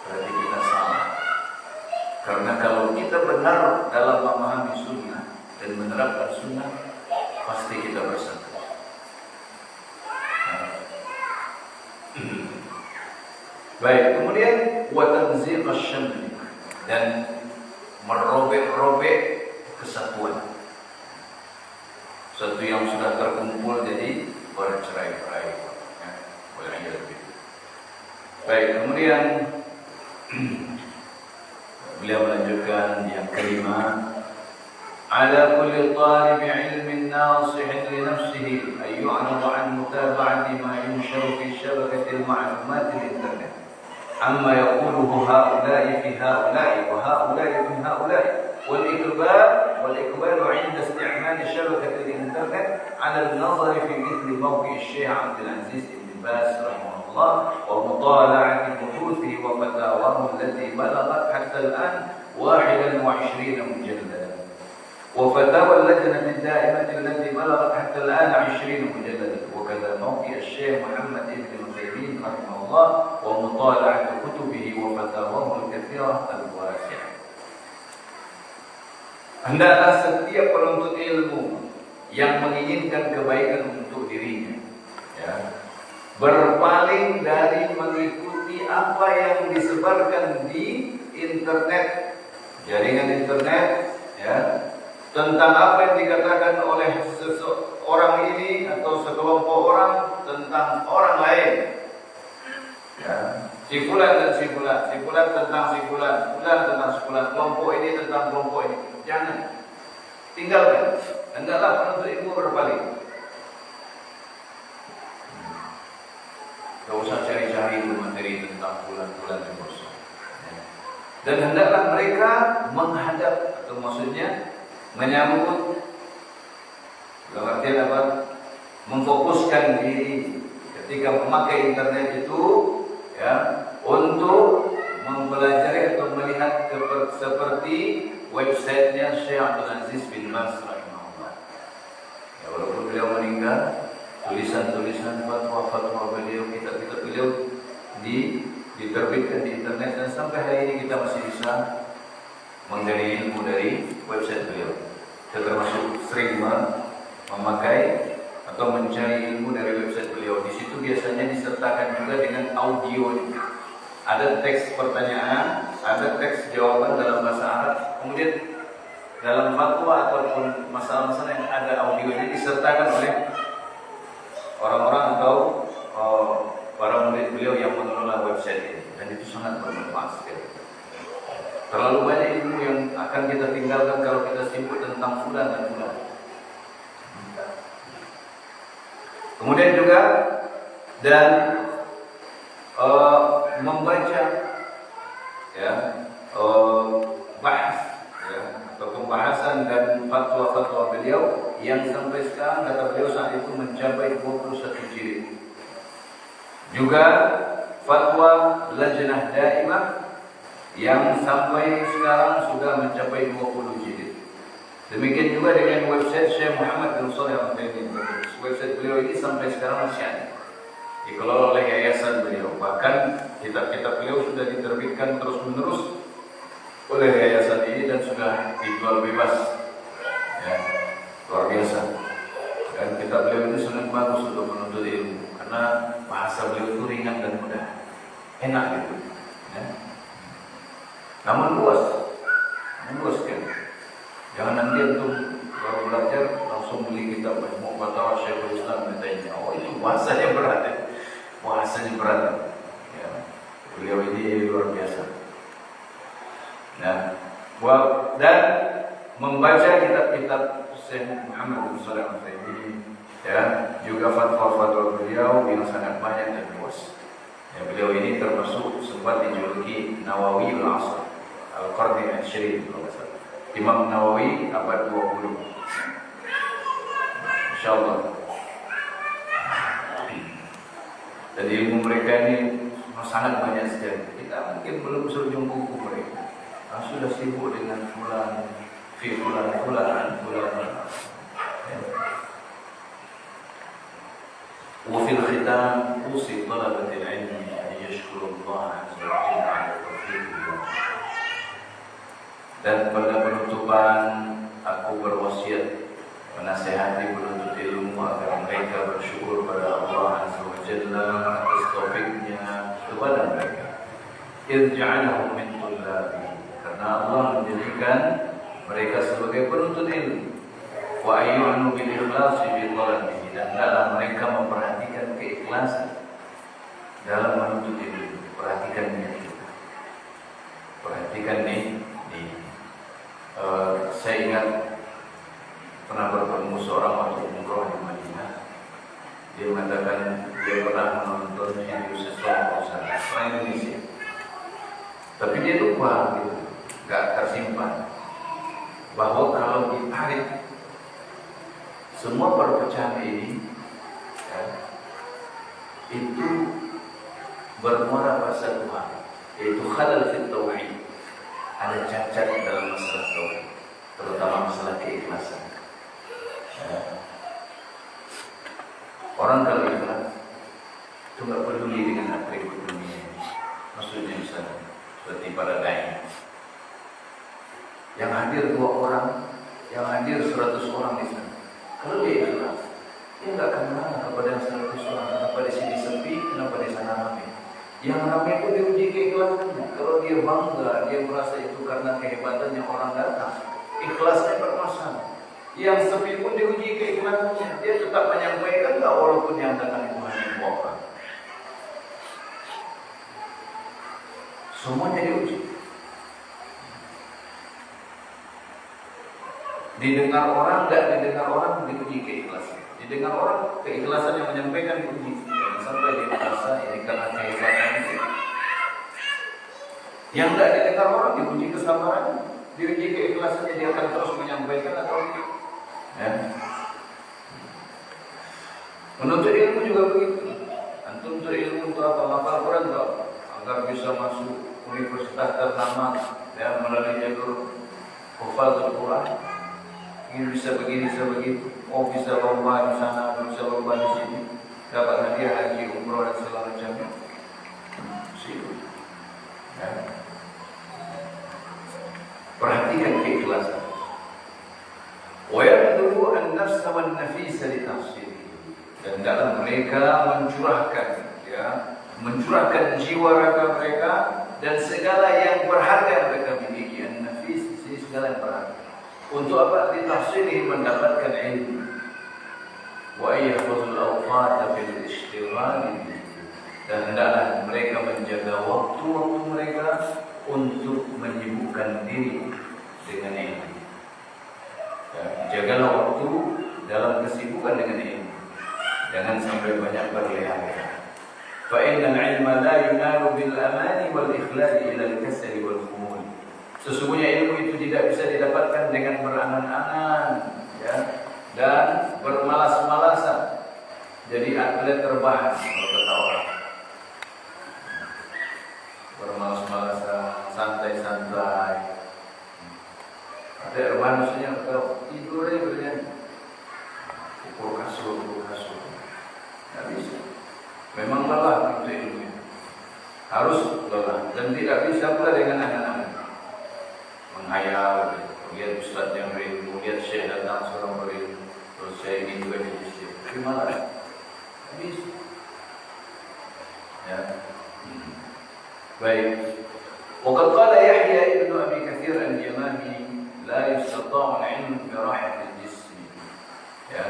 berarti kita salah. Karena kalau kita benar dalam memahami sunnah dan menerapkan sunnah, pasti kita bersatu. Baik, kemudian wa tanziq asy-syaml, dan merobek-robek kesatuan. Satu yang sudah terkumpul jadi bercerai-berai. Baik, kemudian beliau melanjutkan yang kelima, ala kulli talib ilmin nasih li nafsihi ay yu'radu an mutaba'ati ma yunsharu fi shabakati al-ma'lumat al-internet amma yaquluhu ha'ula'i fi ha'ula'i wa ha'ula'i fi ha'ula'i والإقبال عند استعمال شبكة الإنترنت على النظر في مثل موقع الشيخ عبد العزيز بن باز رحمه الله ومطالعة بحوثه وفتاواه التي بلغت حتى الآن 21 مجلدا وفتاوى اللجنة الدائمة التي بلغت حتى الآن 20 مجلدا وكذا موقع الشيخ محمد بن عثيمين رحمه الله ومطالعة كتبه وفتاواه الكثيرة الواسعة. Hendaklah setiap penuntut ilmu yang menginginkan kebaikan untuk dirinya, ya, berpaling dari mengikuti apa yang disebarkan di internet, jaringan internet, ya, tentang apa yang dikatakan oleh seseorang ini atau sekelompok orang tentang orang lain, ya. Si fulan dan si fulan, si fulan tentang si fulan, fulan tentang si fulan, kelompok ini tentang kelompok ini. Jangan, tinggalkan. Hendaklah penuntut ilmu berpaling. Gak usah cari-cari itu materi tentang bulan-bulan yang kosong. Dan hendaklah mereka menghadap, atau maksudnya menyambut, dalam artian apa? Memfokuskan diri ketika memakai internet itu, ya, untuk mempelajari atau melihat seperti websitenya Syekh Abdul Aziz bin Baz rahimahullah. Ya, walaupun beliau meninggal, tulisan-tulisan fatwa-fatwa beliau, kitab-kitab beliau diterbitkan di internet, dan sampai hari ini kita masih bisa menggali ilmu dari website beliau. Saya termasuk sering memakai atau mencari ilmu dari website beliau. Di situ biasanya disertakan juga dengan audio. Ada teks pertanyaan, ada teks jawaban dalam bahasa Arab. Kemudian dalam fatwa ataupun masalah-masalah yang ada audio ini disertakan oleh orang-orang atau para murid beliau yang mengelola website ini. Dan itu sangat bermanfaat sekali. Terlalu banyak ilmu yang akan kita tinggalkan kalau kita sibuk tentang fulan dan fulan. Kemudian juga dan membaca, ya, bahas, ya, atau pembahasan dan fatwa-fatwa beliau yang sampai sekarang kata beliau saat itu mencapai 21 jilid. Juga fatwa Lajnah Daimah yang sampai sekarang sudah mencapai 20 jilid. Demikian juga dengan website Syekh Muhammad bin Shalih Al-Utsaimin. Website beliau ini sampai sekarang masih ada, dikelola oleh yayasan beliau. Bahkan kitab-kitab beliau sudah diterbitkan terus-menerus oleh yayasan ini dan sudah dijual bebas. Ya, luar biasa. Dan kitab beliau ini sangat bagus untuk menuntut ilmu karena bahasa beliau itu ringan dan mudah, enak gitu. Ya. Namun luas kan. Jangan nanti untuk baru belajar langsung beli kitab Majmu' Fatawa Syekhul Islam Ibnu Taimiyah. Oh, itu bahasanya berat ya. Bahasanya berat. Ya. Beliau ini luar biasa. Nah, dan membaca kitab-kitab Syekh Muhammad bin Shalih Al-Utsaimin, ya, juga fatwa-fatwa beliau yang sangat banyak dan luas. Ya, beliau ini termasuk sempat dijuluki Nawawi al-Asr, Al-Qarni al-Syarif, Imam Nawawi abad 20. Insyaallah. Dan ilmu mereka ini sangat banyak sekali. Kita mungkin belum serjung buku mereka. Sudah sibuk dengan fulan, fulan. وفي الختام أوصي طلبة العلم أن يشكروا الله عز وجل على توفيقه. Dan pada penutupan aku berwasiat menasihati penuntut ilmu agar mereka bersyukur pada Allah Azza wa Jalla atas taufiknya kepada mereka. Irja'alahum min tullabi, karena Allah menjadikan mereka sebagai penuntut ilmu. Wa ayyuhanu bil ikhlasi bi talabihi, dan dalam mereka memperhatikan keikhlasan dalam menuntut ilmu. Perhatikan niat kita. Perhatikan nih. Saya ingat pernah bertemu seorang waktu umroh di Madinah. Dia mengatakan dia pernah menonton video sesuatu orang Indonesia, tapi dia lupa gitu, nggak tersimpan bahwa kalau ditarik semua perpecahan ini, ya, itu bermuara pada Tuhan, yaitu khalal fit tauhid. Ada cacat dalam masalah tauhid, terutama masalah keikhlasan. Ya. Orang kalau ikhlas itu nggak peduli dengan atribut dunia. Maksudnya misalnya seperti pada dai, yang hadir 2 orang, yang hadir 100 orang di sana. Kalau dia ikhlas, dia nggak akan marah kepada yang 100 orang. Kenapa di sini sepi, kenapa di sana ramai? Yang ramai pun diuji keikhlasannya. Kalau dia bangga, dia merasa itu karena kehebatannya orang datang, ikhlasnya bermasalah. Yang sepi pun diuji keikhlasannya, dia tetap menyampaikan nggak walaupun yang datang itu hanya 2 orang. Semuanya diuji. Didengar orang, nggak didengar orang, diuji keikhlasan. Didengar orang, keikhlasan yang menyampaikan puji. Jangan sampai dia merasa ini karena kehebatan itu. Yang tidak didengar orang dipuji kesabaran, diuji keikhlasannya, dia akan terus menyampaikan atau tidak. Ya. Menuntut ilmu juga begitu. Antum menuntut ilmu untuk apa? Hafal Quran tak? Agar bisa masuk universitas ternama ya, melalui jalur hafal Quran. Ingin bisa begini, bisa begitu. Oh, bisa lomba di sana, bisa lomba di sini. Dapat hadiah haji, umroh dan segala macamnya. Situ. Ya. Perhatikan keikhlasan. Wa yabdulu an-nafsa wan-nafisa li tahsili. Dan dalam mereka mencurahkan jiwa raga mereka dan segala yang berharga mereka miliki, an-nafis, segala yang berharga. Untuk apa? Ditahsili, mendapatkan ilmu. Wa yahfazul awqata fil ishtighal. Dan hendaklah mereka menjaga waktu-waktu mereka untuk menyibukkan diri dengan ilmu. Ya, jagalah waktu dalam kesibukan dengan ilmu. Jangan sampai banyak berleha-leha. Fa innal ilma la yunalu bil amani wal ikhlali ila al-kasali wal khumul. Sesungguhnya ilmu itu tidak bisa didapatkan dengan berangan-angan, ya, dan bermalas-malasan. Jadi atlet terbahan kalau kata orang. Bermalas-malasan, santai-santai. Atlet terbahan maksudnya kalau tidur aja berjalan. Ukur kasur. Tidak bisa. Memang lelah untuk ilmu. Harus lelah. Dan tidak bisa pula dengan angan-angan. Menghayal, lihat ustaz yang berilmu, lihat syekh datang seorang berilmu, terus saya ingin juga jadi syekh. Tapi malah habis. Ya. Baik. Waqad qala Yahya ibn Abi Katsir al-Yamani, la yustata'u al-'ilm bi rahati al-jism. Ya.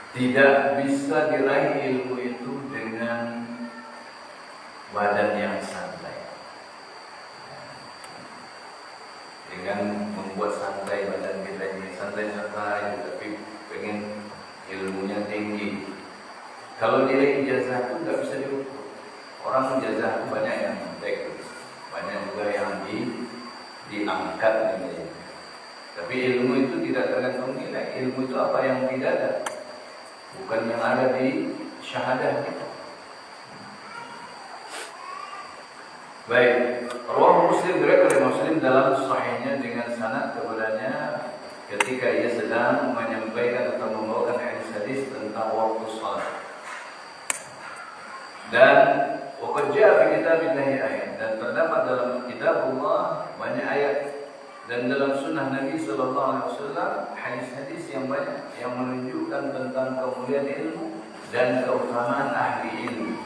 Tidak bisa diraih ilmu itu dengan badan yang santai. Dengan membuat santai badan kita ini santai-santai, tapi pengen ilmunya tinggi. Kalau nilai ijazah itu nggak bisa diukur. Orang ijazah itu banyak yang mentek, banyak juga yang diangkat nilainya. Tapi ilmu itu tidak tergantung nilai. Ilmu itu apa yang tidak ada, bukan yang ada di syahadah kita. Baik, Rawahu Muslim, diriwayatkan oleh Muslim dalam sahihnya dengan sanad kepadanya ketika ia sedang menyampaikan atau membawakan hadis-hadis tentang waktu salat. Dan waqad jaa fi kitabillahi ayat, dan terdapat dalam kitabullah banyak ayat, dan dalam sunnah Nabi sallallahu alaihi wasallam hadis-hadis yang banyak yang menunjukkan tentang kemuliaan ilmu dan keutamaan ahli ilmu.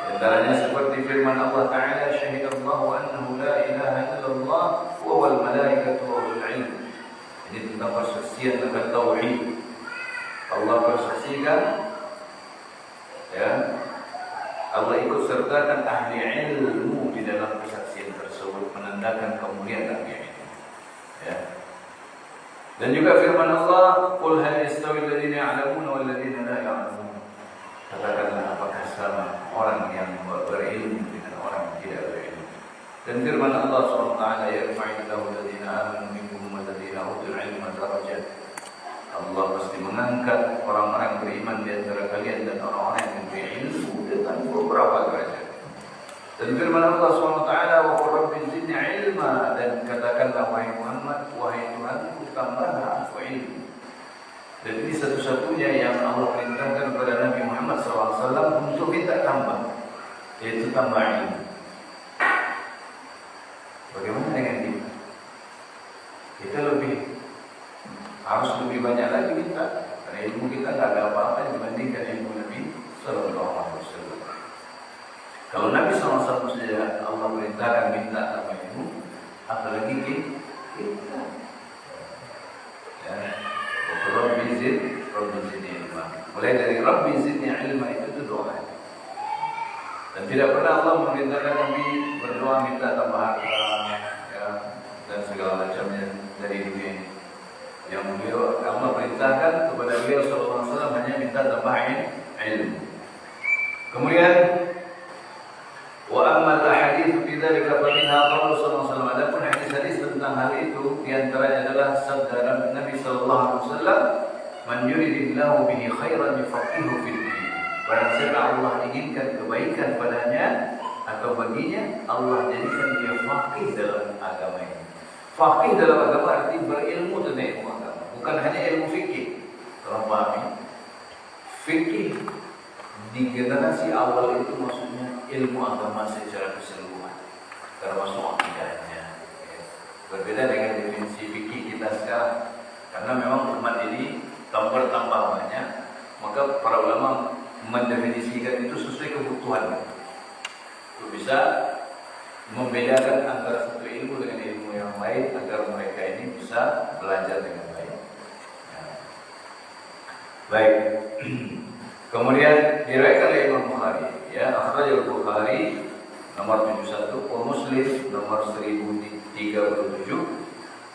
Antaranya seperti firman Allah Ta'ala, syahidallahu annahu la ilaha illallah wa wal malaikatu wa ulul ilm. Ini tentang persaksian tentang tauhid. Allah persaksikan, ya, Allah ikut sertakan ahli ilmu di dalam persaksian tersebut, menandakan kemuliaan ahli ilmu. Ya. Dan juga firman Allah, qul hal yastawi alladziina ya'lamuuna wal ladziina la ya'lamuun. Katakanlah, apakah sama orang yang berilmu dengan orang yang tidak berilmu. Dan firman Allah SWT, yarfa'illahu alladziina aamanu minkum walladziina utul 'ilma darajat. Allah pasti mengangkat orang-orang beriman di antara kalian dan orang-orang yang berilmu dengan beberapa derajat. Dan firman Allah SWT, wa qur rabbi zidni 'ilma, dan katakanlah wahai Muhammad, wahai Tuhanku, tambahlah aku ilmu. Dan ini satu-satunya yang Allah perintahkan kepada Nabi Muhammad SAW untuk minta tambah, yaitu tambah ilmu. Bagaimana dengan kita? Kita harus lebih banyak lagi minta, karena ilmu kita tidak ada apa-apa dibandingkan ilmu Nabi SAW. Kalau Nabi SAW saja Allah perintahkan minta tambah ilmu, apalagi kita. Ya. Rabbi zidni ilma. Mulai dari Rabbi zidni ilma itu doa. Dan tidak pernah Allah memerintahkan Nabi berdoa minta tambah harta, ya, dan segala macamnya dari dunia ini. Yang beliau Allah perintahkan kepada beliau sallallahu alaihi wasallam hanya minta tambahin ilmu. Kemudian wa amma al-hadits fi dzalika fa minha qawlu sallallahu alaihi wasallam. Adapun hadis-hadis tentang hal itu di antaranya adalah sabda Nabi sallallahu alaihi wasallam, "Man yuridillahu bihi khairan yufaqihuhu fid din." Barang siapa Allah inginkan kebaikan padanya atau baginya, Allah jadikan dia faqih dalam agama ini. Faqih dalam agama artinya berilmu tentang ilmu agama, bukan hanya ilmu fikih. Tolong pahami, fikih di generasi awal itu maksudnya ilmu agama secara keseluruhan, termasuk akidahnya. Berbeda dengan definisi fikih kita sekarang, karena memang umat ini bertambah banyak, maka para ulama mendefinisikan itu sesuai kebutuhan. Untuk bisa membedakan antara satu ilmu dengan ilmu yang lain agar mereka ini bisa belajar dengan baik. Baik. Kemudian diriwayatkan oleh Imam Bukhari, ya, akhrajal Bukhari nomor 71, Muslim nomor 1037.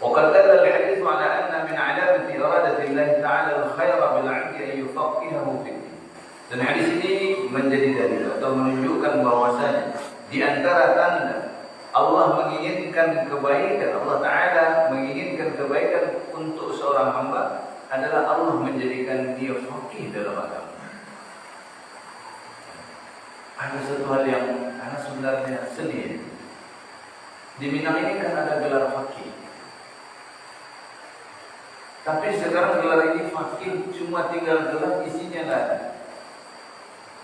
وقد دل الحديث على أن من علامة إرادة الله تعالى الخير بالعبد أن يفقهه في الدين. Dan hadis ini menjadi dalil atau menunjukkan bahwasanya di antara tanda Allah menginginkan kebaikan, Allah Ta'ala menginginkan kebaikan untuk seorang hamba adalah Allah menjadikan dia faqih dalam agama. Ada satu hal yang karena sebenarnya sedih. Di Minang ini kan ada gelar faqih. Tapi sekarang gelar ini faqih cuma tinggal gelar, isinya nggak ada.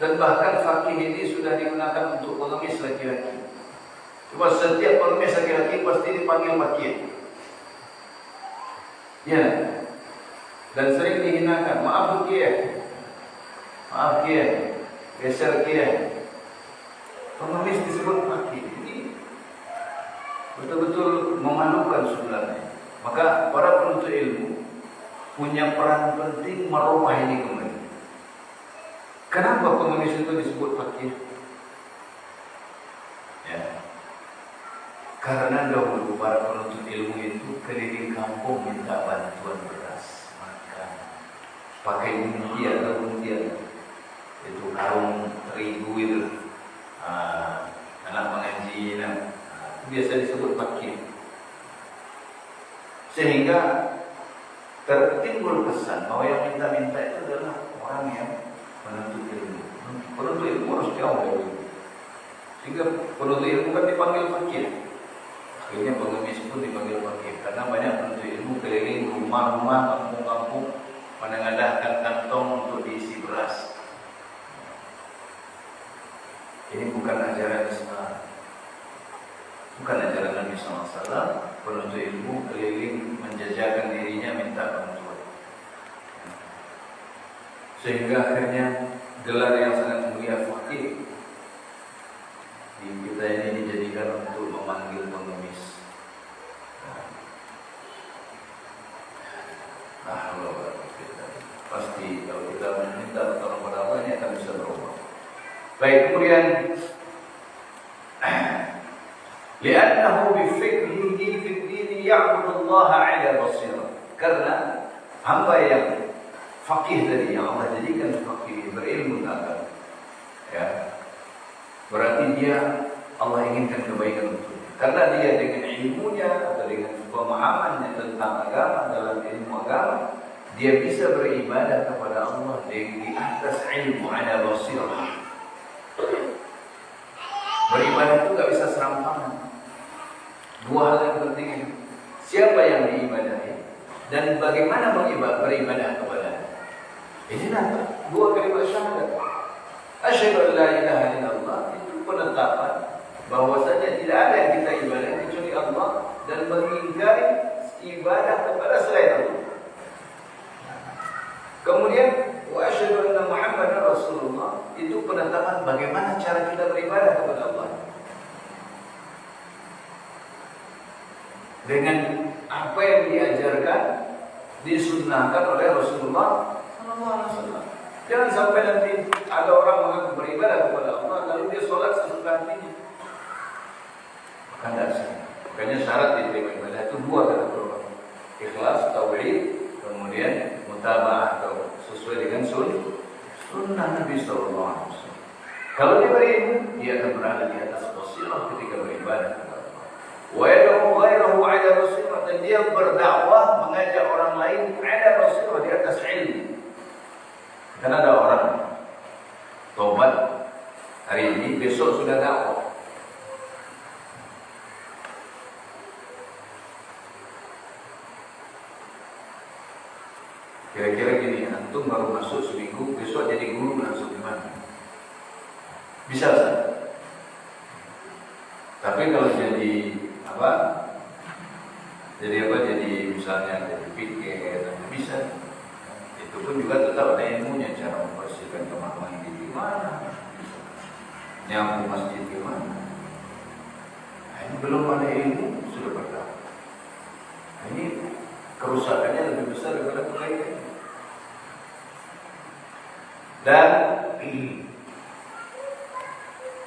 Dan bahkan faqih ini sudah digunakan untuk pengemis laki-laki. Cuma setiap pengemis laki-laki pasti dipanggil faqih. Ya. Dan sering dihinakan. Maaf kiai. Maaf kiai. Geser kiai. Pengemis disebut faqih. Ini betul-betul memalukan sebenarnya. Maka para penuntut ilmu punya peran penting merubah ini kembali. Kenapa pengemis itu disebut faqih? Ya. Karena dahulu para penuntut ilmu itu keliling kampung minta bantuan beras, makan, pakai buntia atau buntia itu karung terigu itu, anak mengaji, biasa disebut faqih. Sehingga tertimbul pesan bahwa yang minta-minta itu adalah orang yang penuntut ilmu. Penuntut ilmu harus jauh dari itu. Sehingga penuntut ilmu kan dipanggil faqih. Akhirnya pengemis pun dipanggil faqih. Karena banyak penuntut ilmu keliling rumah-rumah, kampung-kampung menengadahkan kantong untuk diisi beras. Ini bukan ajaran Islam. Bukan ajaran Nabi SAW. Penuntut ilmu keliling menjajakan dirinya minta bantuan. Sehingga akhirnya gelar yang sangat mulia faqih di kita ini dijadikan untuk memanggil pengemis. Pasti kalau kita meminta pertolongan pada Allah ini akan bisa berubah. Baik, kemudian li'annahu bifikrihi fi din ya'budu Allah 'ala basirah. Karena hamba yang faqih tadi yang Allah jadikan faqih berilmu agama, ya, berarti dia Allah inginkan kebaikan untuknya. Karena dia dengan ilmunya atau dengan pemahamannya tentang agama, dalam ilmu agama, dia bisa beribadah kepada Allah di atas ilmu ala basirah. Beribadah itu gak bisa serampangan. Dua hal yang penting ini. Siapa yang diibadahi dan bagaimana beribadah kepada-Nya. Ini nampak dua kalimat syahadat. Asyhadu an la ilaha illallah, itu penetapan bahwasanya tidak ada yang kita ibadah kecuali Allah dan mengingkari ibadah kepada selain Allah. Kemudian wa asyhadu anna Muhammadar Rasulullah, itu penetapan bagaimana cara kita beribadah kepada Allah. Dengan apa yang diajarkan, disunnahkan oleh Rasulullah SAW. Jangan sampai nanti ada orang mengaku beribadah kepada Allah lalu dia sholat sesuka hatinya. Maka tidak sah. Makanya syarat diterima ibadah itu dua kata ulama: ikhlas, tauhid, kemudian mutaba'ah atau sesuai dengan sunnah Nabi Sallallahu Alaihi Wasallam. Kalau dia berilmu, dia akan berada di atas basirah ketika beribadah kepada Allah. Wa yad'u ghairahu 'ala basirah, dan dia berdakwah mengajak orang lain 'ala basirah, di atas ilmu. Karena ada orang tobat hari ini, besok sudah dakwah. Kira-kira gini, antum baru masuk seminggu, besok jadi guru langsung gimana? Bisa kan? Tapi kalau jadi apa? Jadi misalnya jadi piket, bisa. Itu pun juga tetap ada ilmunya, cara membersihkan kamar mandi di mana, nyapu masjid di mana. Nah, ini belum ada ilmu sudah berdakwah. Nah, ini kerusakannya lebih besar daripada kebaikan. Dan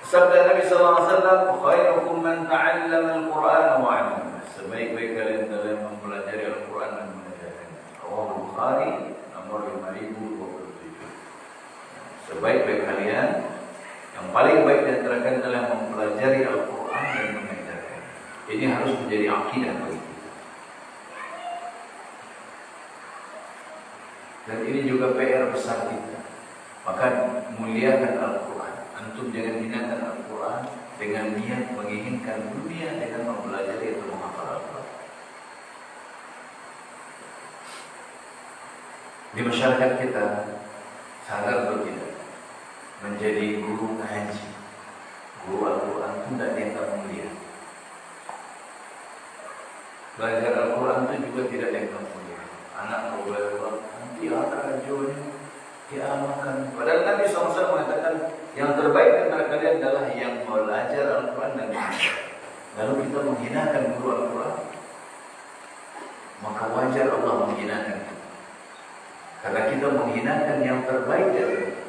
sabda Nabi sallallahu alaihi wasallam, "Khairukum man ta'allama al-Qur'an wa 'allama." Sebaik-baik kalian dalam mempelajari Al-Qur'an dan mengajarkannya. Rawahu Bukhari nomor 5027. Sebaik-baik kalian, yang paling baik di antara kalian adalah mempelajari Al-Qur'an dan mengajarkannya. Ini harus menjadi akidah bagi kita. Dan ini juga PR besar kita. Maka muliakan Al-Quran. Antum jangan hinakan Al-Quran dengan niat menginginkan dunia dengan mempelajari atau menghafal Al-Quran. Di masyarakat kita sadar atau tidak, menjadi guru ngaji, guru Al-Quran itu tidak dianggap mulia. Belajar Al-Quran itu juga tidak dianggap mulia. Anak mau belajar Al-Quran, nanti ada ajonya diamalkan. Padahal Nabi SAW mengatakan yang terbaik antara kalian adalah yang belajar Al-Quran dan mengajar. Lalu kita menghinakan guru Al-Quran, maka wajar Allah menghinakan kita. Karena kita menghinakan yang terbaik dari kita.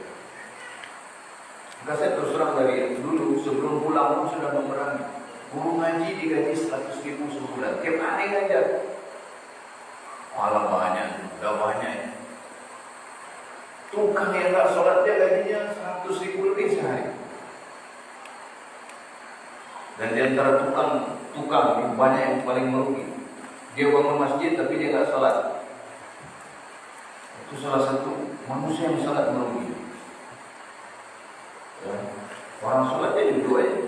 Maka saya terus terang dari dulu sebelum pulang pun sudah memerangi. Guru ngaji digaji 100.000 sebulan, tiap hari ngajar. Malah banyak, udah banyak. Tukang yang tak sholat dia gajinya 100.000 lebih sehari. Dan di antara tukang banyak yang paling merugi. Dia bangun masjid tapi dia tak sholat. Itu salah satu manusia yang sangat merugi. Ya. Orang sholat dia duduk aja.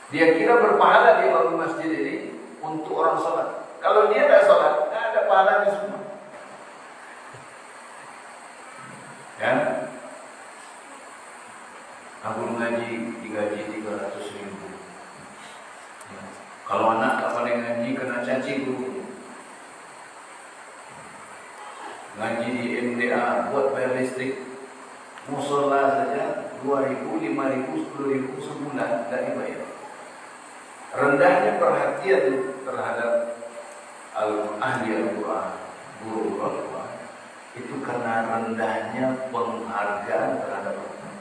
Dia kira berpahala dia bangun masjid ini untuk orang sholat. Kalau dia tak sholat, tak ada pahalanya semua. Ya, aku ngaji digaji 300.000. Ya. Kalau anak tak pandai ngaji kena caci guru. Ngaji di MDA buat bayar listrik, musola saja 2.000, 5.000, 10.000 sebulan tak dibayar. Rendahnya perhatian terhadap ahli Al-Quran, guru Al-Quran, itu karena rendahnya penghargaan terhadap Al-Quran.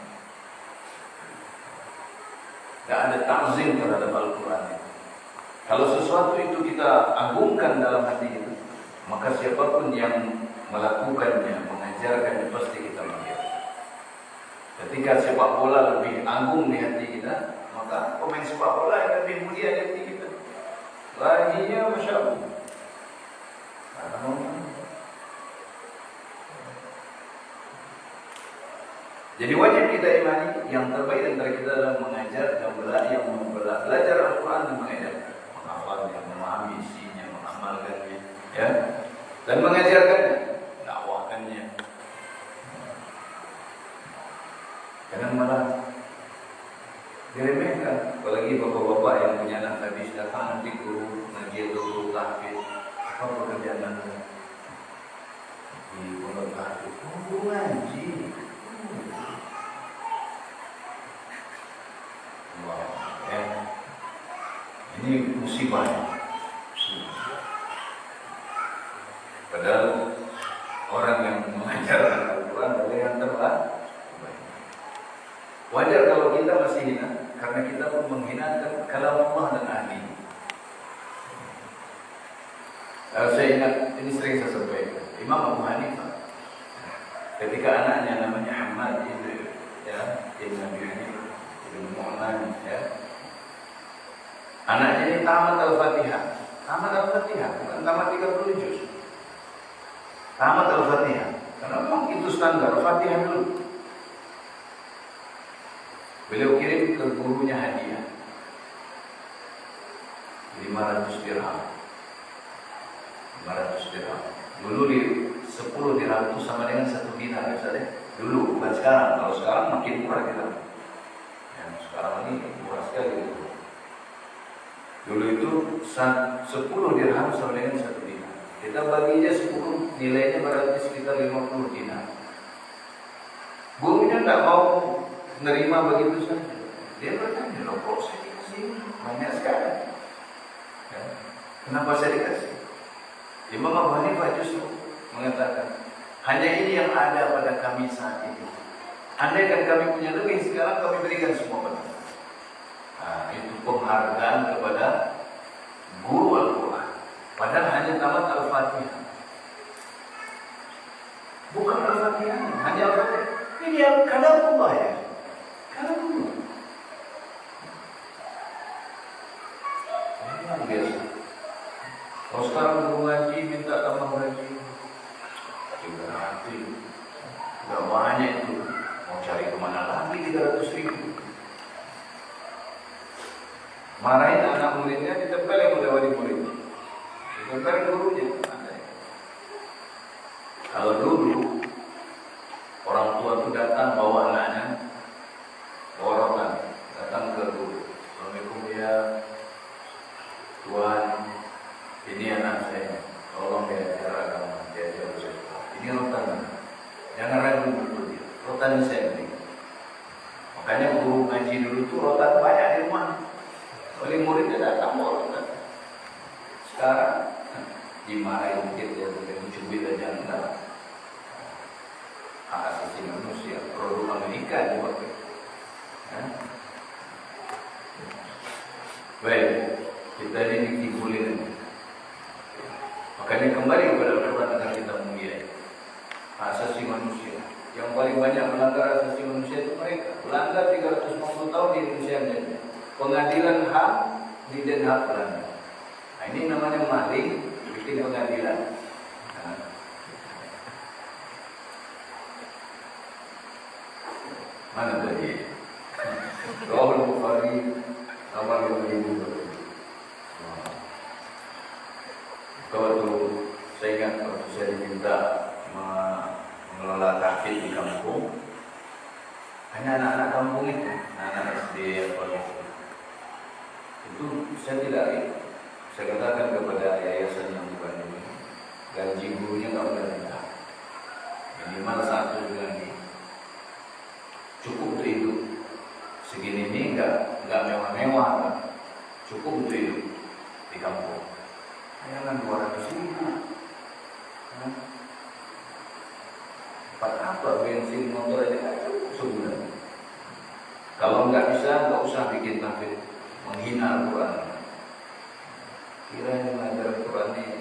Tidak ada ta'zim terhadap Al-Quran. Kalau sesuatu itu kita agungkan dalam hati kita, maka siapapun yang melakukannya, mengajarkannya, pasti kita melihat. Ketika sepak bola lebih agung di hati kita, maka pemain sepak bola yang lebih mulia di hati kita. Laginya Masya Allah. Jadi wajib kita imani yang terbaik antara kita adalah mengajar dan belajar Al-Quran dan mengajar, menghafalnya, memahami isinya, mengamalkannya, ya, dan mengajarkannya, dakwahkannya. Jangan malah diremehkan. Apalagi bapak-bapak yang punya anak habis datang nanti guru ngaji atau guru tahfiz, apa pekerjaan anda? Di pondok tahfiz, guru ngaji. Wow, ya. Ini musibah. Padahal orang yang mengajarkan Al-Quran adalah yang terbaik. Wajar kalau kita masih hina, karena kita pun menghinakan kalam Allah dan ahli. Saya ingat, ini sering saya sampaikan. Imam Abu Hanifah. Ketika anaknya namanya Hamad ibn Abi Hanifah ibn Mu'man, anaknya ini tamat Al-Fatihah. Tamat Al-Fatihah, bukan tamat 30 juz. Tamat Al-Fatihah. Karena memang itu standar Fatihah dulu. Beliau kirim ke gurunya hadiah 500 dirham. 500 dirham. Dulu di 10 dirham itu sama dengan 1 dinar misalnya. Dulu, bukan sekarang. Kalau sekarang makin murah dirham. Sekarang ini murah sekali itu. Dulu itu 10 dirham sama dengan 1 dinar. Kita bagi aja 10, nilainya berarti sekitar 50 dinar. Gurunya tidak mau menerima begitu saja. Dia bertanya, loh kok saya dikasih banyak sekali? Kenapa saya dikasih? Imam Abu Hanifah justru mengatakan, hanya ini yang ada pada kami saat itu. Andai kan kami punya lebih, sekarang kami berikan semua pada. Nah, itu penghargaan kepada guru Al-Quran. Padahal hanya tamat Al-Fatihah. Bukan Al-Fatihah, hanya Al-Fatihah. Ini yang kalamullah ya. Kalamullah. Ini yang biasa. Kalau sekarang guru ngaji minta tambah ngaji, juga nanti gak banyak itu. Mau cari kemana lagi 300.000. Marahin anak muridnya, ditempelin oleh wali muridnya, ditempelin gurunya. Kalau dulu orang tua itu datang bawa anaknya, orang datang ke guru. Assalamualaikum ya Tuhan, ini anak saya, tolong diajar agama, diajar saya. Ini rotan, jangan ragu betul dia. Rotan saya beri. Makanya guru ngaji dulu itu rotan banyak di rumah. Oleh muridnya datang bawa rotan. Sekarang dimarahin dikit ya, mencubit aja enggak. Hak asasi manusia, produk Amerika juga. Baik, kita ini dikibulin. Makanya kembali kepada Al-Quran agar kita muliakan hak asasi manusia. Yang paling banyak melanggar hak asasi manusia itu mereka. Belanda 350 tahun di Indonesia menjadi pengadilan HAM di Den Haag Belanda. Nah, ini namanya maling bikin pengadilan. Mana tadi? Rawal Bukhari nomor 5000. Waktu saya ingat waktu saya diminta mengelola tahfidz di kampung, hanya anak-anak kampung itu, anak-anak SD apa itu saya tidak lihat. Saya katakan kepada yayasan yang bukan ini, gaji gurunya nggak boleh rendah, minimal 1 bulan ini. Cukup untuk hidup. Segini ini enggak mewah-mewah, kan? Cukup untuk hidup di kampung. Jangan 200.000. Empat apa bensin motor aja kan cukup sebulan. Kalau enggak bisa, enggak usah bikin tahfidz menghina Al-Quran. Kira-kira mengajar Al-Quran ini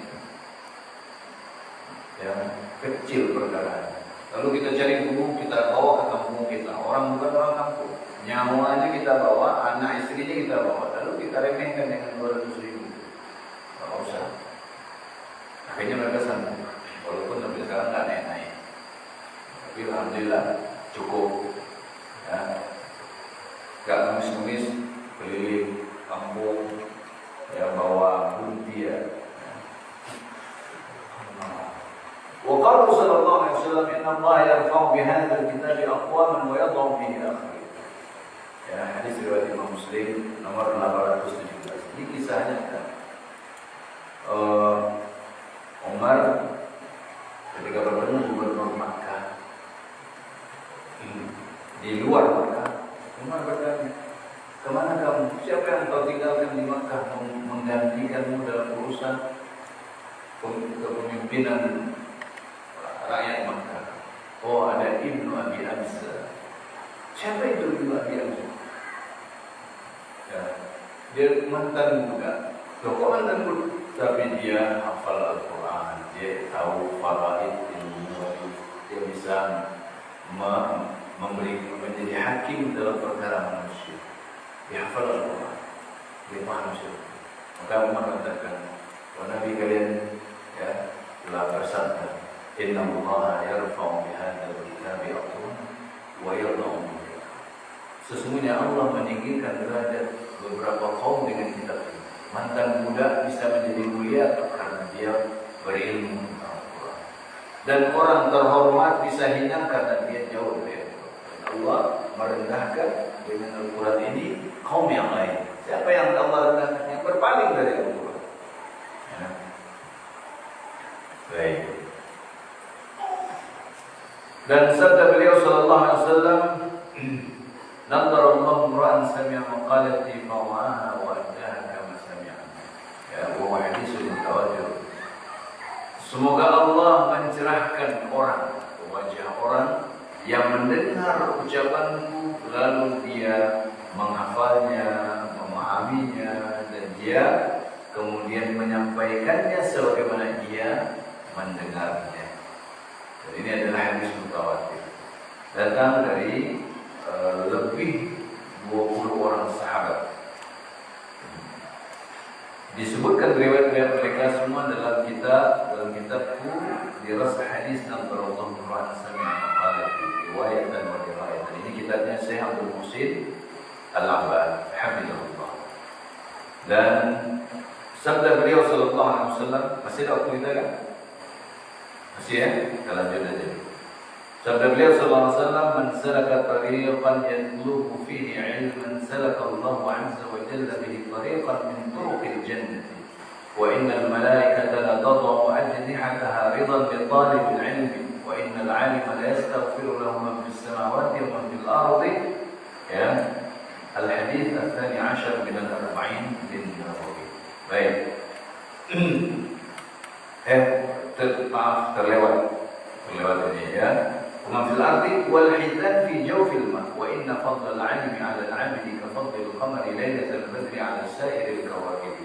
yang kecil perkara. Lalu kita cari guru, kita bawa ke kampung kita. Orang bukan orang kampung, nyawanya kita bawa, anak istrinya kita bawa. Lalu kita remehkan dengan 200.000. Tidak usah. Akhirnya mereka sanggup, walaupun sampai sekarang tidak naik-naik. Tapi alhamdulillah cukup. Ya. Gak numis-numis keliling kampung, ya bawa bunti ya. وقال صلى الله عليه وسلم إن الله يرفع بهذا الكتاب أقواما ويضع به آخرين. Ya, hadis riwayat Imam Muslim nomor 817. Ini kisahnya Umar ketika bertemu gubernur Makkah di luar Makkah, Umar bertanya, kemana kamu? Siapa yang kau tinggalkan di Makkah menggantikanmu dalam urusan kepemimpinan rakyat Makkah? Oh, ada Ibnu Abi Hamzah. Siapa itu Ibnu Abi Hamzah? Ya, dia mantan budak. Loh, kok mantan budak? Tapi dia hafal Al-Quran. dia tahu faraid ilmu wajib, dia bisa menjadi hakim dalam perkara manusia. Dia hafal Al-Quran, dia paham syariat. Maka Umar mengatakan, "Wahai Nabi kalian, ya, telah bersabda, Inna Allah yarfa'u bihadzal kitabi aqwaman wa yadh'u bihi." Sesungguhnya Allah meninggikan derajat beberapa kaum dengan kitab ini. Mantan budak bisa menjadi mulia karena dia berilmu tentang Al-Quran. Dan orang terhormat bisa hina karena dia jauh dari Al-Quran. Allah merendahkan dengan Al-Quran ini kaum yang lain. Siapa yang Allah rendahkan? Yang berpaling dari Al-Quran. Ya. Baik. Dan sabda beliau sallallahu alaihi wasallam, "Nadhara Allah imra'an sami'a maqalati fawa'aha wa addaha kama sami'a." Ya, wa haditsul mutawatir. Semoga Allah mencerahkan orang, wajah orang yang mendengar ucapanku lalu dia menghafalnya, memahaminya, dan dia kemudian menyampaikannya sebagaimana dia mendengarnya. Dan ini adalah hadis mutawatir. Datang dari lebih 20 orang sahabat. Disebutkan riwayat-riwayat mereka semua dalam kitabku Diras Hadis Nadhara Allah imra'an sami'a maqalati riwayat dan riwayat. Ini kitabnya Syekh Abdul Muhsin Al-Abbad hafizahullah. Dan sabda beliau sallallahu alaihi wasallam, masih ada waktu kita kan? Masih ya? Kita lanjut aja. Sabda beliau sallallahu alaihi wasallam, "Man salaka tariqan yatlubu fihi 'ilman salaka Allah 'azza wa jalla bihi tariqan min turuqil jannah. Wa innal malaikata la tad'u ajnihataha ridan li talibil 'ilmi wa innal 'alima la yastaghfiru lahu man fis samawati wa man fil ardi." Ya. Al-hadis al-thani 'ashar min al-arba'in bin-Nawawi. Baik. Terlewat ini ya. ومن في الأرض والحيتان في جوف الماء وإن فضل العلم على العبد كفضل القمر ليلة البدر على سائر الكواكب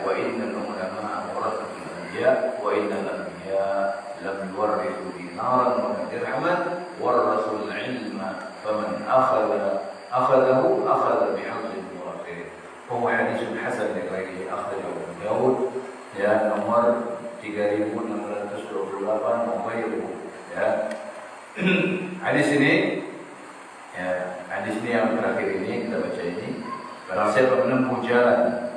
وإن العلماء ورثة الأنبياء وإن الأنبياء لم يورثوا دينارا ولا درهما ورثوا العلم فمن أخذه أخذ بحظ وافر. وهو حديث حسن لغيره أخرجه ابن داود nomor 3628 وغيره ya. Hadis ini yang terakhir ini kita baca ini, barang siapa menempuh jalan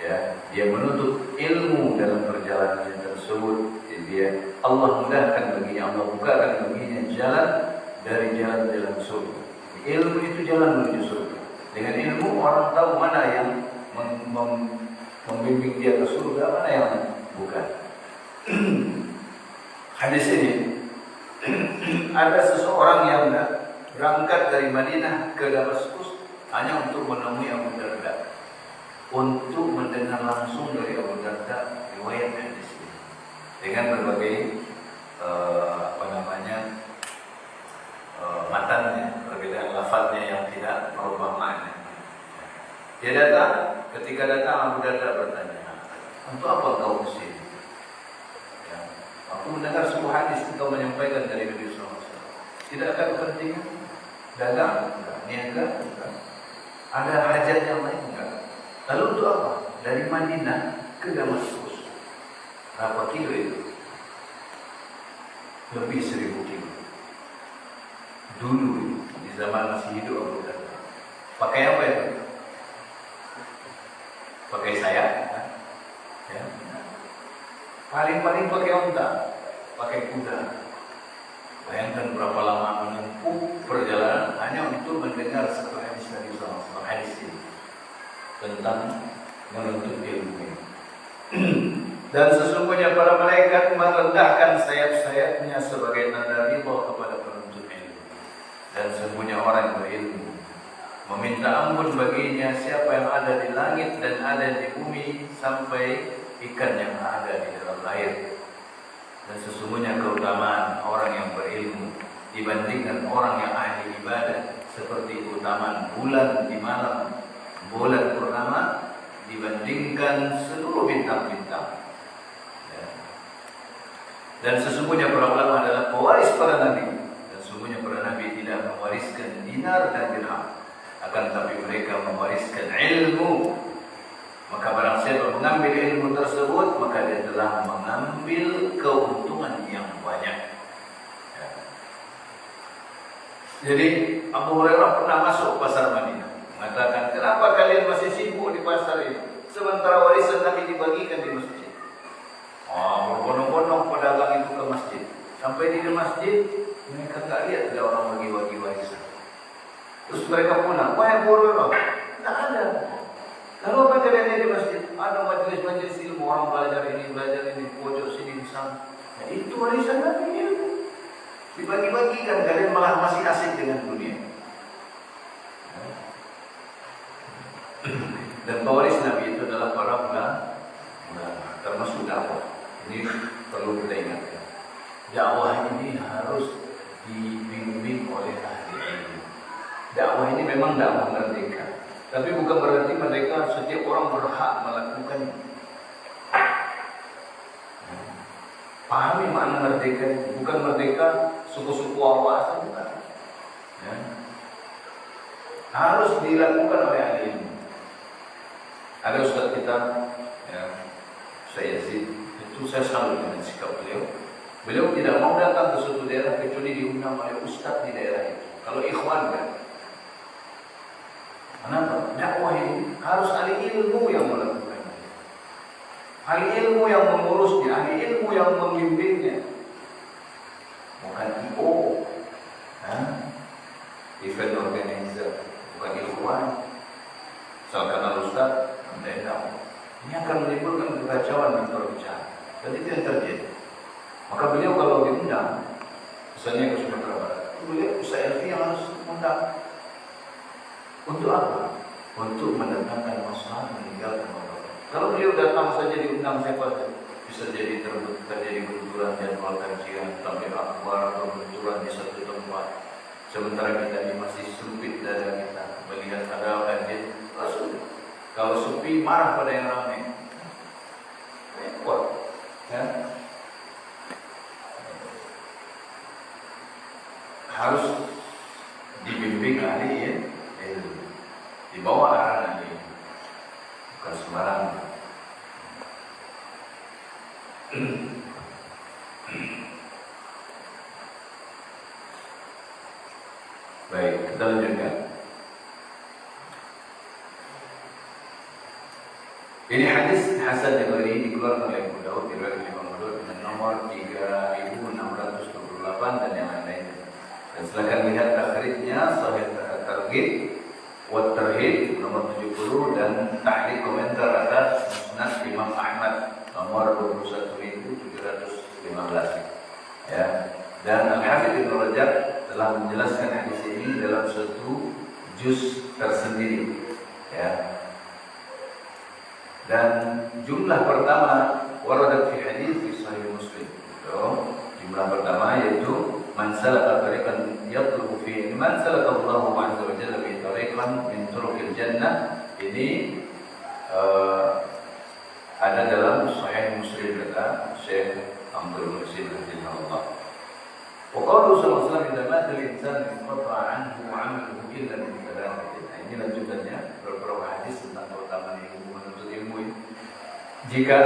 ya, dia menuntut ilmu dalam perjalanannya tersebut, dia Allah mudahkan baginya, Allah bukakan baginya jalan dari jalan-jalan surga. Ilmu itu jalan menuju surga. Dengan ilmu orang tahu mana yang membimbing dia ke surga, mana yang bukan. Hadis ini ada seseorang yang berangkat dari Madinah ke Damaskus hanya untuk menemui Abu Darda, untuk mendengar langsung dari Abu Darda riwayat hadis ini dengan berbagai matannya, perbedaan lafadznya yang tidak merubah makna. Dia datang, ketika datang Abu Darda bertanya, "Untuk apa kau ke sini?" Aku mendengar sebuah hadis engkau menyampaikan dari Nabi SAW. Tidak ada kepentingan dagang? Enggak. Niaga? Enggak. Ada hajat yang lain? Enggak. Lalu untuk apa? Dari Madinah ke Damaskus. Berapa kilo itu? Lebih 1000 kilo. Dulu di zaman masih hidup Abu Darda. Pakai apa itu? Pakai sayap? Ya. Paling-paling pakai unta, pakai kuda. Bayangkan berapa lama menempuh perjalanan hanya untuk mendengar satu hadis dari Rasulullah, hadis ini tentang menuntut ilmu. Dan sesungguhnya para malaikat merendahkan sayap-sayapnya sebagai tanda ridha kepada penuntut ilmu. Dan sesungguhnya orang yang berilmu meminta ampun baginya siapa yang ada di langit dan ada di bumi sampai ikan yang ada di dalam air. Dan sesungguhnya keutamaan orang yang berilmu dibandingkan orang yang ahli ibadah seperti keutamaan bulan di malam bulan purnama dibandingkan seluruh bintang-bintang. Ya. Dan sesungguhnya para ulama adalah pewaris para nabi. Dan sesungguhnya para nabi tidak mewariskan dinar dan dirham, akan tetapi mereka mewariskan ilmu. Maka barang siapa mengambil ilmu tersebut, maka dia telah mengambil keuntungan yang banyak. Ya. Jadi Abu Hurairah pernah masuk pasar Madinah, mengatakan, kenapa kalian masih sibuk di pasar ini, sementara warisan Nabi dibagikan di masjid? Berbondong-bondong pedagang itu ke masjid. Sampai di masjid, mereka tak lihat ada orang bagi-bagi warisan. Terus mereka pulang, wahai Abu Hurairah, tak ada. Lalu apa kalian di masjid? Ada majelis-majelis ilmu, orang belajar ini, pojok sini, di sana. Ya, itu warisan Nabi ilmu. Dibagi-bagikan, kalian malah masih asik dengan dunia. Dan pewaris Nabi itu adalah para ulama, termasuk dakwah. Ini perlu kita ingatkan. Dakwah ini harus dibimbing oleh ahli ilmu. Dakwah ini memang dakwah merdeka, tapi bukan berarti mereka setiap orang berhak melakukannya. Pahami makna merdeka itu. Bukan merdeka suku-suku awak, bukan. Ya. Harus dilakukan oleh ahli ilmu. Ada ustaz kita, ya, saya Yazid, itu saya salut dengan sikap beliau. Beliau tidak mau datang ke suatu daerah kecuali diundang oleh ustaz di daerah itu. Kalau ikhwan kan, kenapa? Dakwah ini harus ahli ilmu yang melakukan, ahli ilmu yang mengurusnya, ahli ilmu yang membimbingnya, bukan IO, event organizer, bukan ikhwan. Misalkan ustaz, ini akan menimbulkan kekacauan dan perpecahan, dan itu yang terjadi. Maka beliau kalau diundang, misalnya ke Sumatera Barat, beliau Ustaz Elfi yang harus undang. Untuk apa? Untuk mendatangkan masalah meninggalkan orang. Kalau beliau datang saja diundang siapa, bisa jadi terjadi benturan jadwal kajian, tampil akbar atau benturan di satu tempat. Sementara kita ini masih sempit dada kita melihat ada kajian, langsung. Kalau sepi marah pada yang ramai, kuat, ya. Harus dibimbing ahli ilmu, dibawa arahan ahli, bukan sembarangan. Baik, kita lanjutkan. Ini hadis hasan yang ini dikeluarkan oleh Abu Daud, diriwayatkan Imam Ahmad dengan nomor 3628 dan yang lain-lain. Dan silakan lihat takhrijnya Sahih Targhib wa Tarhib nomor 70 dan tahqiq komentar atas Musnad Imam Ahmad nomor 21715. Ya. Dan Al-Hafidz Ibnu Rajab telah menjelaskan hadis ini dalam satu juz tersendiri. Ya. Dan jumlah pertama waradat fi hadis fi Sahih Muslim. So, jumlah pertama yaitu man salaka tariqan yatlubu fihi man salaka Allahu azza wa jalla bi tariqan min turuqil jannah. Ini ada dalam Sahih Muslim kata Syekh Abdul Muhsin rahimahullah. Wa qala sallallahu alaihi wasallam idza mata al-insan inqata'a anhu 'amaluhu illa min thalathatin. Ini lanjutannya beberapa hadis tentang keutamaan ilmu menuntut ilmu ini. Jika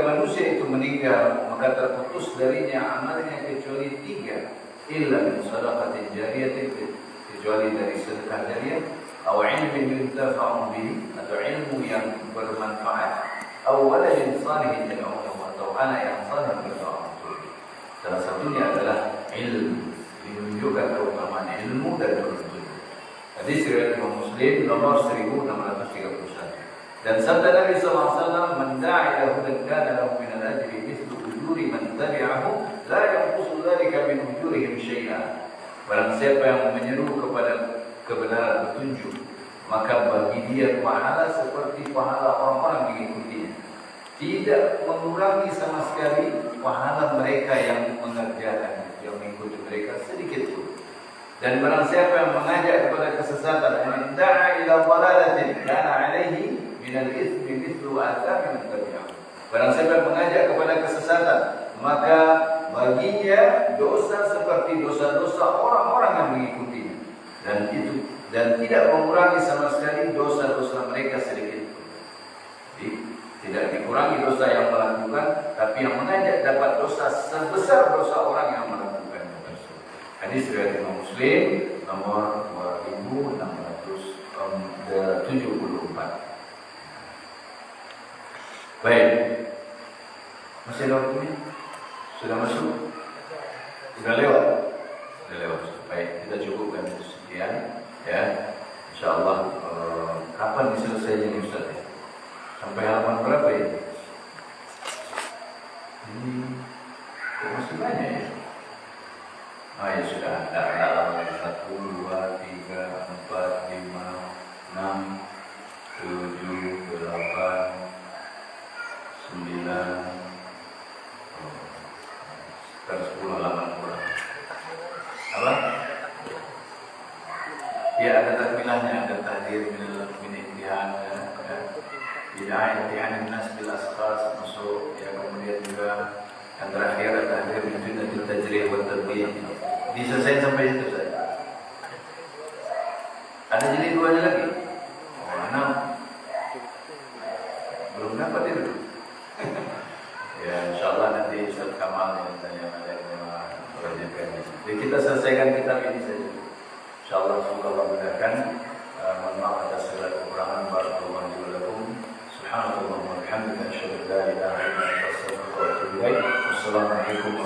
manusia itu meninggal, maka terputus darinya amalnya kecuali 3, illa min shadaqatin jariyatin, kecuali dari sedekah jariyah, atau ilmin yuntafa'u bihi, atau ilmu yang bermanfaat, atau waladin salihin yad'u lahu, atau anak yang saleh berdoa. Salah satunya adalah ilmu. Menunjukkan keutamaan ilmu dan menuntut. Hadis riwayat Imam Muslim nomor 1631. Dan sabda Nabi SAW, "Man da'a ila hudan kana lahu min al-ajri mithlu ujuri man tabi'ahu, la yanqusu dzalika min ujurihim syai'an." Barang siapa yang menyeru kepada kebenaran petunjuk, maka bagi dia pahala seperti pahala orang-orang mengikutinya. Tidak mengurangi sama sekali pahala mereka yang mengerjakan, yang mengikuti mereka sedikit pun. Dan barang siapa yang mengajak kepada kesesatan, man da'a ila dhalalatin kana 'alaihi min al-ithmi mithlu athami man tabi'ahu. Barang siapa yang mengajak kepada kesesatan, maka baginya dosa seperti dosa-dosa orang-orang yang mengikutinya, dan tidak mengurangi sama sekali dosa-dosa mereka sedikit pun. Jadi tidak dikurangi dosa yang melakukan, tapi yang mengajak dapat dosa sebesar dosa orang yang melakukan tersebut. Hadis riwayat Imam Muslim nomor 2674. Baik, masih ada waktunya? Sudah masuk? Sudah lewat? Sudah lewat. Baik, kita cukupkan itu sekian. Ya, InsyaAllah kapan diselesaikan Ustaz? Sampai halaman berapa ini? Ini kok masih banyak ya? Ya sudah, ada halaman 1, 2, 3, 4, 5, 6, 7, 8, 9, sekitar 10 halaman kurang. Apa? Ya, ada takmilahnya, ada tahdir min imtihan, bid'ah imtihan nas bil asqas, masuk. Ya, kemudian juga yang terakhir ada tahdir min fitnatil tajrih wa tadbih. Diselesaikan sampai situ saja. Ada jadi duanya lagi? Oh, 6. Belum dapat itu. Ya, insyaAllah nanti Ustaz Kamal yang ada yang jadi kita selesaikan kitab ini saja. InsyaAllah semoga Allah mudahkan. Mohon maaf atas segala kekurangan. Barakallahu lakum. Subhanallah wa bihamdika asyhadu an la ilaha illa anta astaghfiruka wa atubu ilaik. Wassalamualaikum